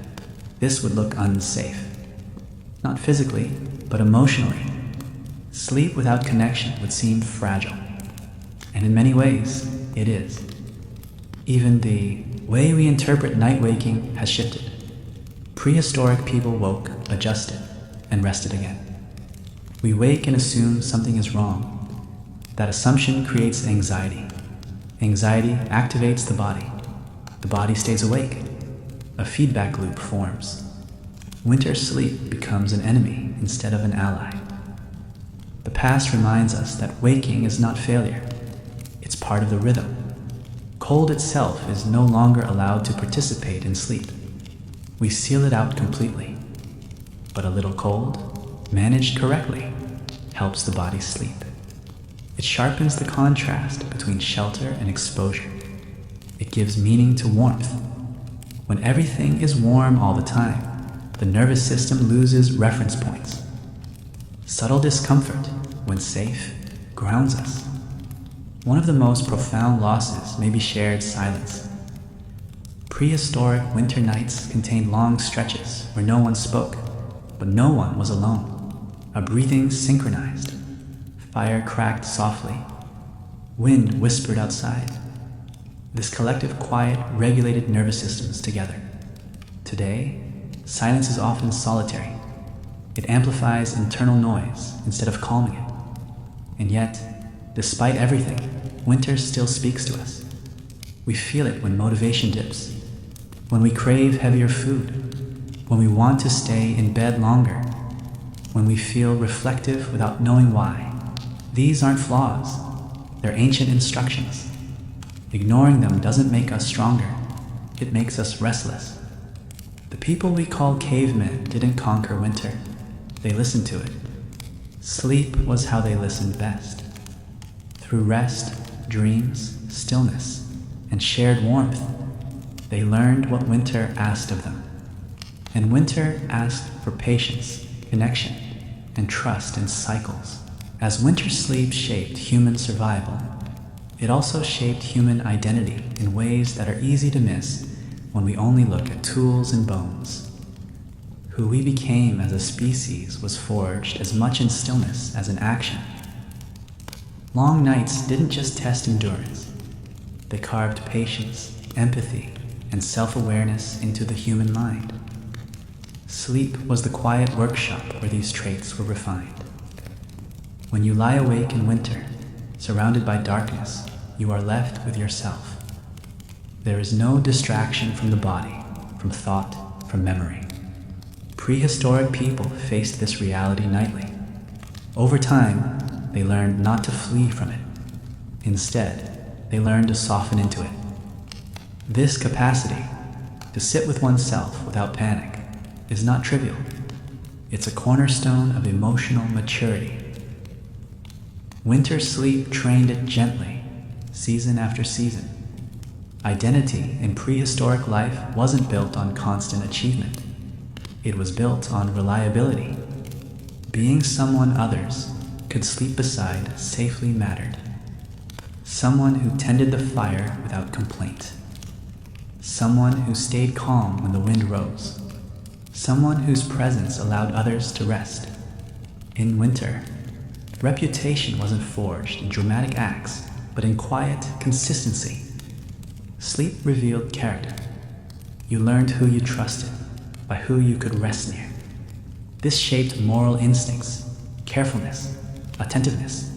this would look unsafe. Not physically, but emotionally. Sleep without connection would seem fragile. And in many ways, it is. Even the way we interpret night waking has shifted. Prehistoric people woke, adjusted, and rested again. We wake and assume something is wrong. That assumption creates anxiety. Anxiety activates the body. The body stays awake. A feedback loop forms. Winter sleep becomes an enemy instead of an ally. The past reminds us that waking is not failure. It's part of the rhythm. Cold itself is no longer allowed to participate in sleep. We seal it out completely. But a little cold, managed correctly, helps the body sleep. It sharpens the contrast between shelter and exposure. It gives meaning to warmth. When everything is warm all the time, the nervous system loses reference points. Subtle discomfort, when safe, grounds us. One of the most profound losses may be shared silence. Prehistoric winter nights contained long stretches where no one spoke, but no one was alone. A breathing synchronized. Fire cracked softly. Wind whispered outside. This collective quiet regulated nervous systems together. Today, silence is often solitary. It amplifies internal noise instead of calming it. And yet, despite everything, winter still speaks to us. We feel it when motivation dips, when we crave heavier food, when we want to stay in bed longer, when we feel reflective without knowing why. These aren't flaws, they're ancient instructions. Ignoring them doesn't make us stronger, it makes us restless. The people we call cavemen didn't conquer winter, they listened to it. Sleep was how they listened best. Through rest, dreams, stillness, and shared warmth, they learned what winter asked of them. And winter asked for patience, connection, and trust in cycles. As winter sleep shaped human survival, it also shaped human identity in ways that are easy to miss when we only look at tools and bones. Who we became as a species was forged as much in stillness as in action. Long nights didn't just test endurance. They carved patience, empathy, and self-awareness into the human mind. Sleep was the quiet workshop where these traits were refined. When you lie awake in winter, surrounded by darkness, you are left with yourself. There is no distraction from the body, from thought, from memory. Prehistoric people faced this reality nightly. Over time, they learned not to flee from it. Instead, they learned to soften into it. This capacity, to sit with oneself without panic, is not trivial. It's a cornerstone of emotional maturity. Winter sleep trained it gently, season after season. Identity in prehistoric life wasn't built on constant achievement. It was built on reliability. Being someone others could sleep beside safely mattered. Someone who tended the fire without complaint. Someone who stayed calm when the wind rose. Someone whose presence allowed others to rest. In winter, reputation wasn't forged in dramatic acts, but in quiet consistency. Sleep revealed character. You learned who you trusted, by who you could rest near. This shaped moral instincts, carefulness, attentiveness,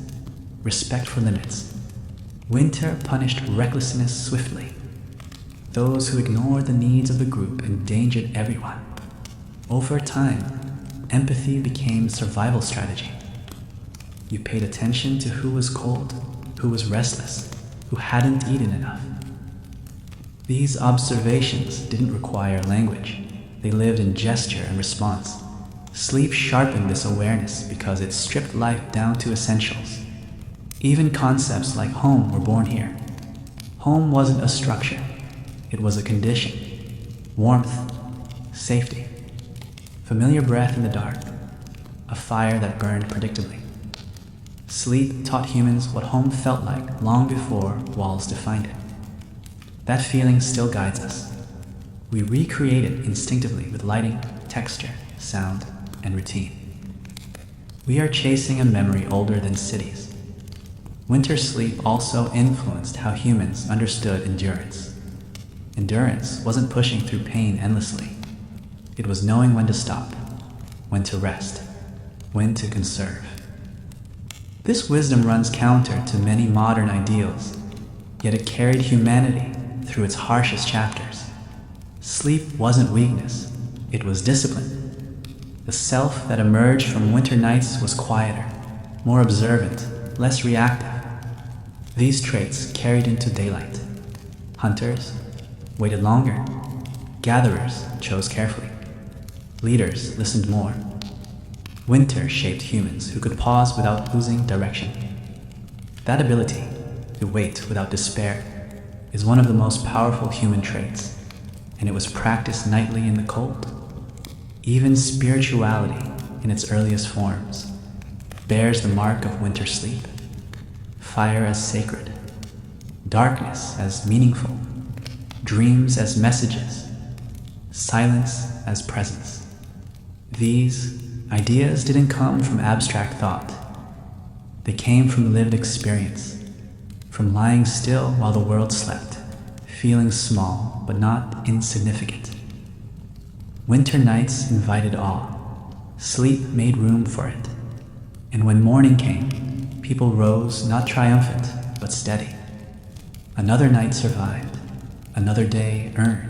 respect for limits. Winter punished recklessness swiftly. Those who ignored the needs of the group endangered everyone. Over time, empathy became survival strategy. You paid attention to who was cold, who was restless, who hadn't eaten enough. These observations didn't require language. They lived in gesture and response. Sleep sharpened this awareness because it stripped life down to essentials. Even concepts like home were born here. Home wasn't a structure. It was a condition. Warmth, safety, familiar breath in the dark, a fire that burned predictably. Sleep taught humans what home felt like long before walls defined it. That feeling still guides us. We recreate it instinctively with lighting, texture, sound, and routine. We are chasing a memory older than cities. Winter sleep also influenced how humans understood endurance. Endurance wasn't pushing through pain endlessly. It was knowing when to stop, when to rest, when to conserve. This wisdom runs counter to many modern ideals, yet it carried humanity through its harshest chapters. Sleep wasn't weakness, it was discipline. The self that emerged from winter nights was quieter, more observant, less reactive. These traits carried into daylight. Hunters waited longer. Gatherers chose carefully. Leaders listened more. Winter shaped humans who could pause without losing direction. That ability to wait without despair is one of the most powerful human traits, and it was practiced nightly in the cold. Even spirituality, in its earliest forms, bears the mark of winter sleep. Fire as sacred, darkness as meaningful, dreams as messages, silence as presence. These ideas didn't come from abstract thought. They came from lived experience, from lying still while the world slept, feeling small but not insignificant. Winter nights invited awe. Sleep made room for it. And when morning came, people rose not triumphant, but steady. Another night survived, another day earned.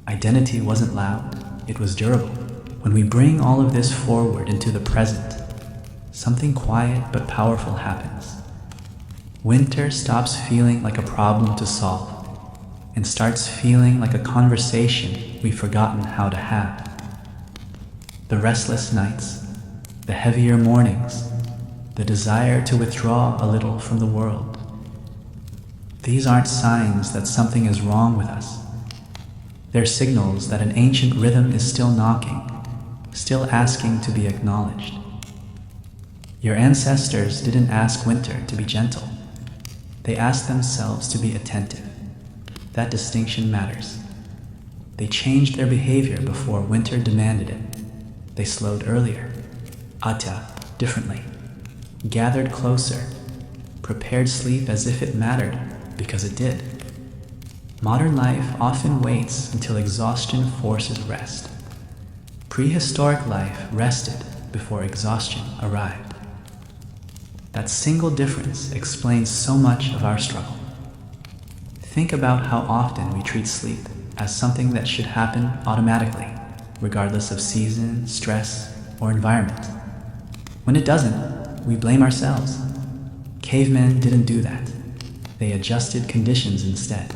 Identity wasn't loud, it was durable. When we bring all of this forward into the present, something quiet but powerful happens. Winter stops feeling like a problem to solve and starts feeling like a conversation we've forgotten how to have. The restless nights, the heavier mornings, the desire to withdraw a little from the world. These aren't signs that something is wrong with us. They're signals that an ancient rhythm is still knocking, still asking to be acknowledged. Your ancestors didn't ask winter to be gentle. They asked themselves to be attentive. That distinction matters. They changed their behavior before winter demanded it. They slowed earlier, ata, differently, gathered closer, prepared sleep as if it mattered because it did. Modern life often waits until exhaustion forces rest. Prehistoric life rested before exhaustion arrived. That single difference explains so much of our struggle. Think about how often we treat sleep as something that should happen automatically, regardless of season, stress, or environment. When it doesn't, we blame ourselves. Cavemen didn't do that. They adjusted conditions instead.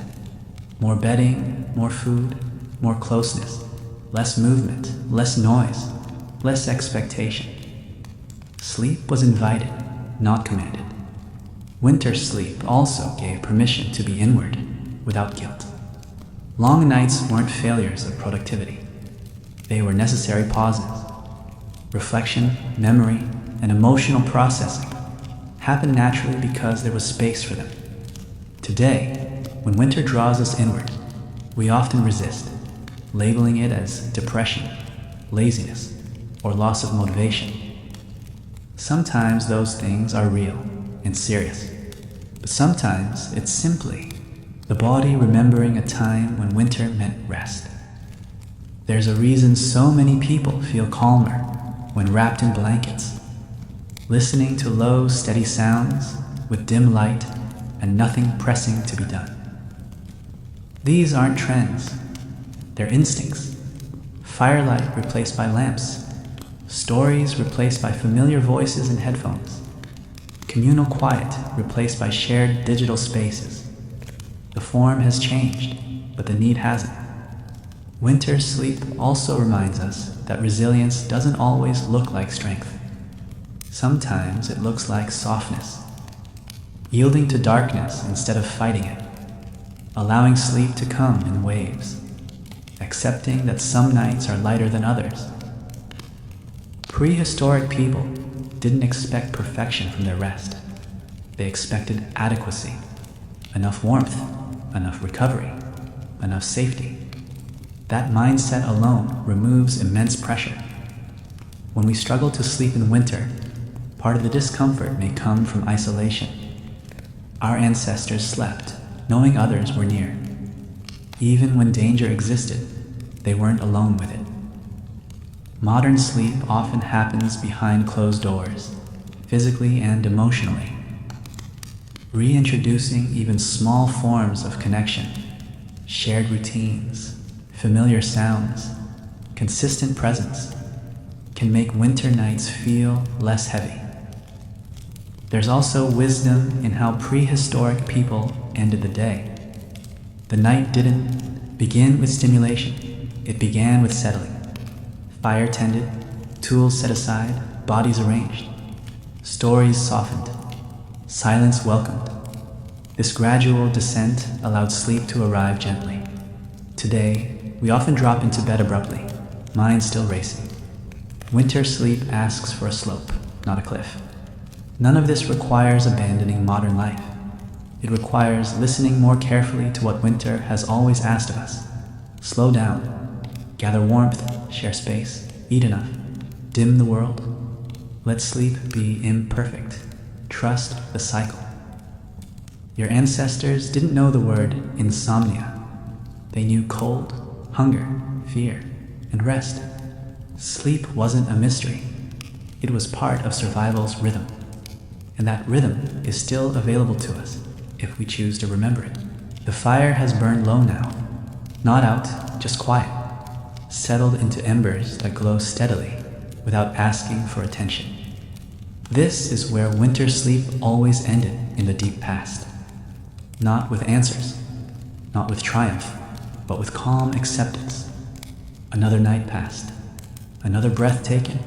More bedding, more food, more closeness, less movement, less noise, less expectation. Sleep was invited, not commanded. Winter sleep also gave permission to be inward, without guilt. Long nights weren't failures of productivity. They were necessary pauses. Reflection, memory, and emotional processing happened naturally because there was space for them. Today, when winter draws us inward, we often resist, labeling it as depression, laziness, or loss of motivation. Sometimes those things are real and serious, but sometimes it's simply the body remembering a time when winter meant rest. There's a reason so many people feel calmer when wrapped in blankets, listening to low, steady sounds with dim light and nothing pressing to be done. These aren't trends, they're instincts. Firelight replaced by lamps, stories replaced by familiar voices and headphones, communal quiet replaced by shared digital spaces. The form has changed, but the need hasn't. Winter sleep also reminds us that resilience doesn't always look like strength. Sometimes it looks like softness, yielding to darkness instead of fighting it, allowing sleep to come in waves, accepting that some nights are lighter than others. Prehistoric people didn't expect perfection from their rest. They expected adequacy, enough warmth, enough recovery, enough safety. That mindset alone removes immense pressure. When we struggle to sleep in winter, part of the discomfort may come from isolation. Our ancestors slept, knowing others were near. Even when danger existed, they weren't alone with it. Modern sleep often happens behind closed doors, physically and emotionally, reintroducing even small forms of connection, shared routines, familiar sounds, consistent presence, can make winter nights feel less heavy. There's also wisdom in how prehistoric people ended the day. The night didn't begin with stimulation, it began with settling. Fire tended, tools set aside, bodies arranged, stories softened, silence welcomed. This gradual descent allowed sleep to arrive gently. Today, we often drop into bed abruptly, minds still racing. Winter sleep asks for a slope, not a cliff. None of this requires abandoning modern life. It requires listening more carefully to what winter has always asked of us. Slow down, gather warmth, share space, eat enough, dim the world. Let sleep be imperfect. Trust the cycle. Your ancestors didn't know the word insomnia. They knew cold, hunger, fear, and rest. Sleep wasn't a mystery. It was part of survival's rhythm. And that rhythm is still available to us if we choose to remember it. The fire has burned low now. Not out, just quiet. Settled into embers that glow steadily without asking for attention. This is where winter sleep always ended in the deep past. Not with answers, not with triumph, but with calm acceptance. Another night passed, another breath taken,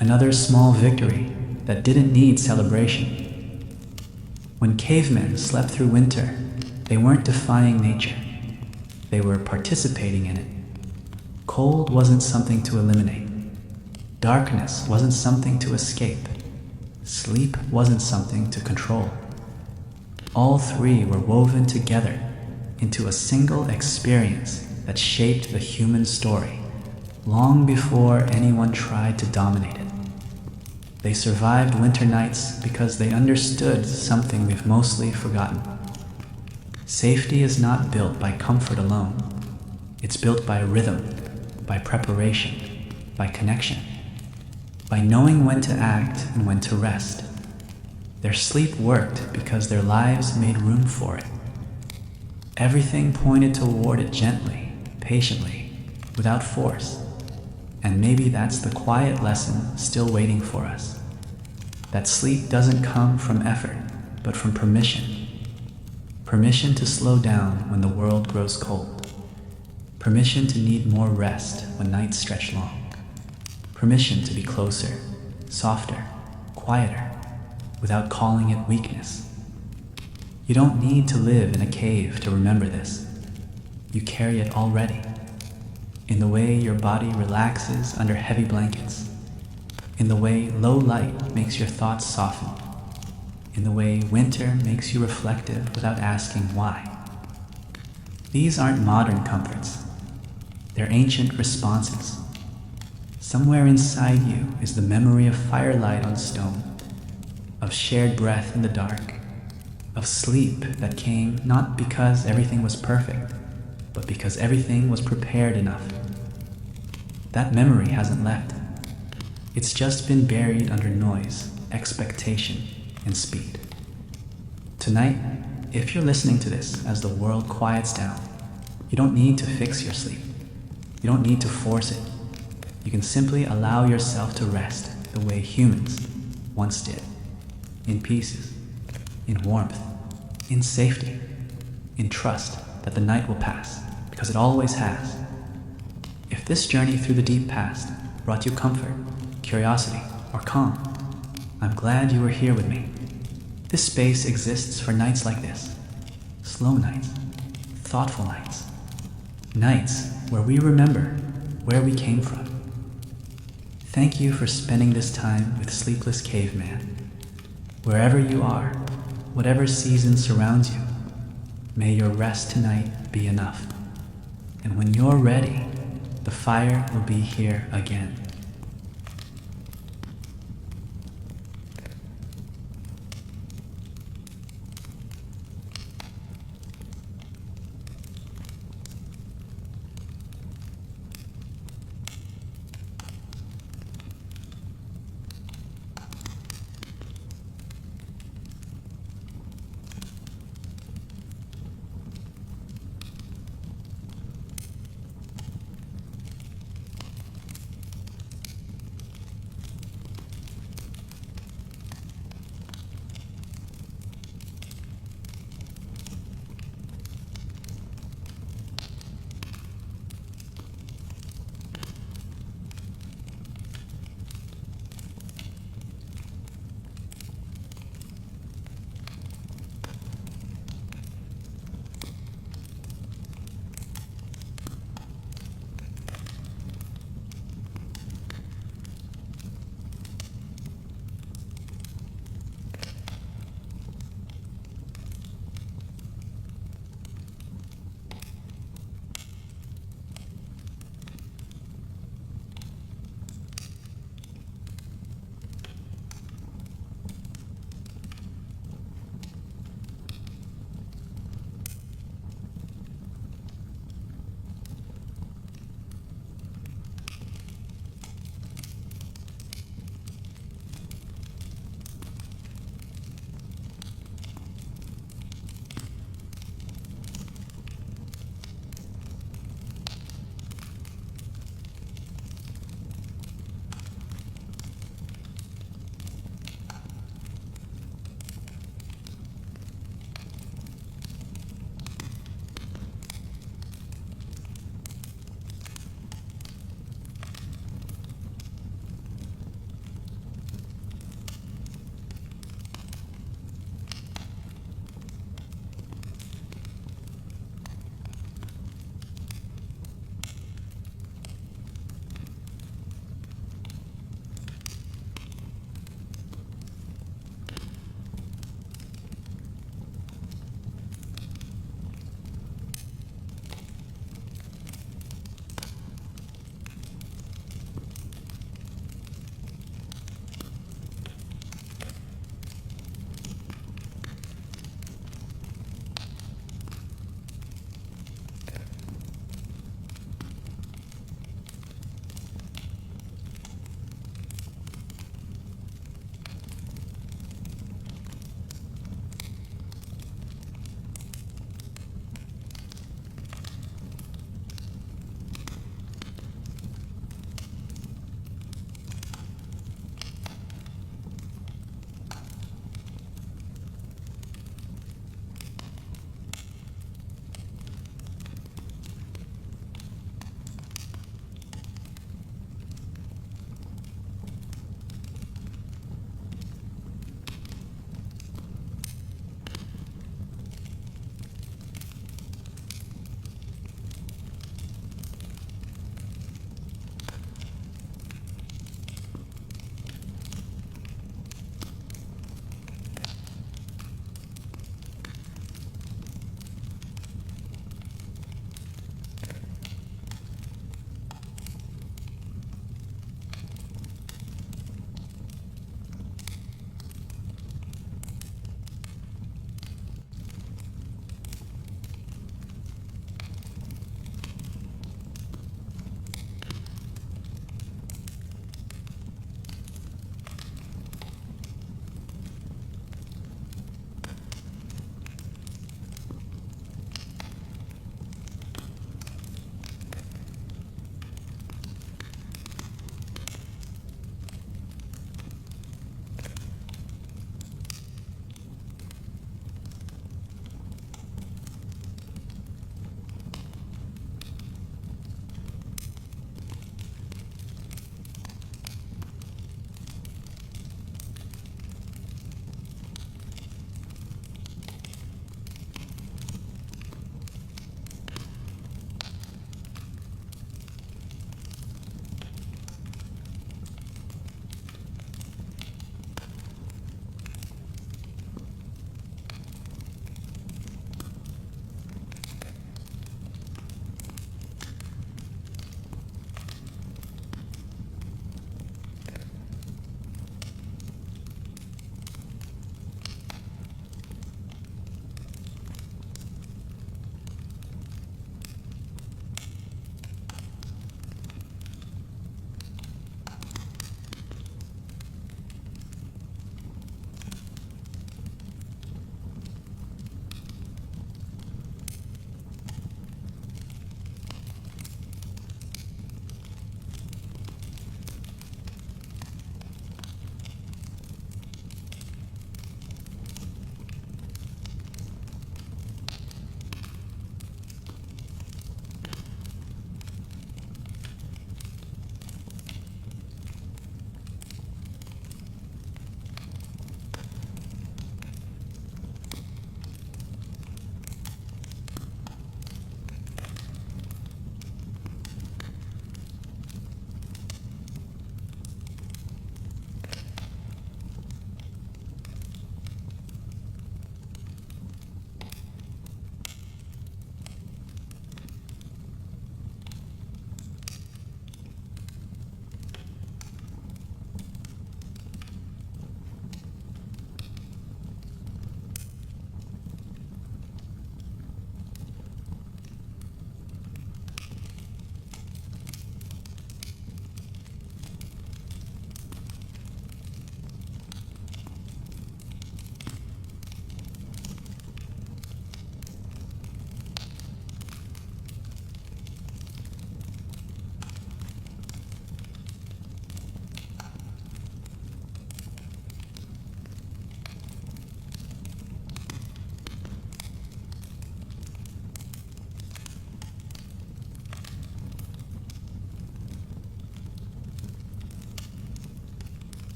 another small victory that didn't need celebration. When cavemen slept through winter, they weren't defying nature. They were participating in it. Cold wasn't something to eliminate. Darkness wasn't something to escape. Sleep wasn't something to control. All three were woven together into a single experience that shaped the human story long before anyone tried to dominate it. They survived winter nights because they understood something we've mostly forgotten. Safety is not built by comfort alone. It's built by rhythm, by preparation, by connection, by knowing when to act and when to rest. Their sleep worked because their lives made room for it. Everything pointed toward it gently, patiently, without force. And maybe that's the quiet lesson still waiting for us. That sleep doesn't come from effort, but from permission. Permission to slow down when the world grows cold. Permission to need more rest when nights stretch long. Permission to be closer, softer, quieter, without calling it weakness. You don't need to live in a cave to remember this. You carry it already. In the way your body relaxes under heavy blankets. In the way low light makes your thoughts soften. In the way winter makes you reflective without asking why. These aren't modern comforts. They're ancient responses. Somewhere inside you is the memory of firelight on stone, of shared breath in the dark, of sleep that came not because everything was perfect, but because everything was prepared enough. That memory hasn't left. It's just been buried under noise, expectation, and speed. Tonight, if you're listening to this as the world quiets down, you don't need to fix your sleep. You don't need to force it. You can simply allow yourself to rest the way humans once did. In pieces, in warmth, in safety, in trust that the night will pass, because it always has. If this journey through the deep past brought you comfort, curiosity, or calm, I'm glad you were here with me. This space exists for nights like this. Slow nights, thoughtful nights, nights where we remember where we came from. Thank you for spending this time with Sleepless Caveman. Wherever you are, whatever season surrounds you, may your rest tonight be enough. And when you're ready, the fire will be here again.